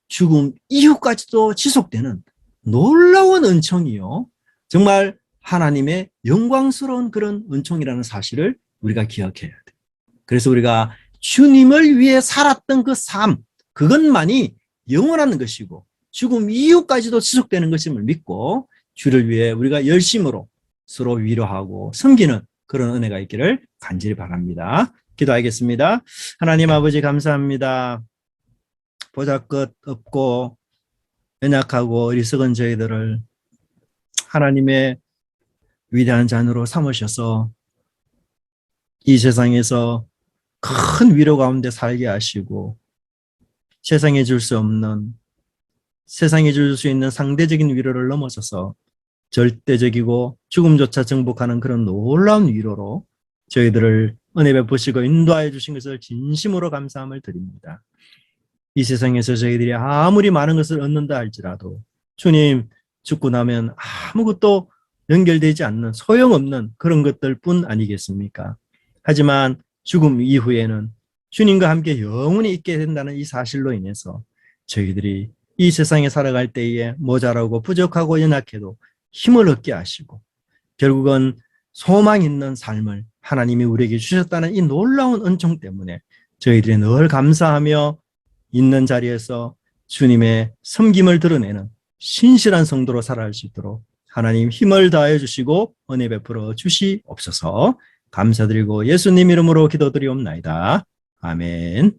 죽음 이후까지도 지속되는 놀라운 은총이요, 정말 하나님의 영광스러운 그런 은총이라는 사실을 우리가 기억해야 돼요. 그래서 우리가 주님을 위해 살았던 그 삶, 그것만이 영원한 것이고 죽음 이후까지도 지속되는 것임을 믿고 주를 위해 우리가 열심으로 서로 위로하고 섬기는 그런 은혜가 있기를 간절히 바랍니다. 기도하겠습니다. 하나님 아버지, 감사합니다. 보잘것없고 연약하고 어리석은 저희들을 하나님의 위대한 자녀로 삼으셔서 이 세상에서 큰 위로 가운데 살게 하시고, 세상에 줄 수 없는, 세상에 줄 수 있는 상대적인 위로를 넘어서서 절대적이고 죽음조차 정복하는 그런 놀라운 위로로 저희들을 은혜 베푸시고 인도하여 주신 것을 진심으로 감사함을 드립니다. 이 세상에서 저희들이 아무리 많은 것을 얻는다 할지라도 주님, 죽고 나면 아무것도 연결되지 않는 소용없는 그런 것들뿐 아니겠습니까? 하지만 죽음 이후에는 주님과 함께 영원히 있게 된다는 이 사실로 인해서 저희들이 이 세상에 살아갈 때에 모자라고 부족하고 연약해도 힘을 얻게 하시고, 결국은 소망 있는 삶을 하나님이 우리에게 주셨다는 이 놀라운 은총 때문에 저희들이 늘 감사하며 있는 자리에서 주님의 섬김을 드러내는 신실한 성도로 살아갈 수 있도록 하나님 힘을 다해 주시고 은혜 베풀어 주시옵소서. 감사드리고 예수님 이름으로 기도드리옵나이다. 아멘.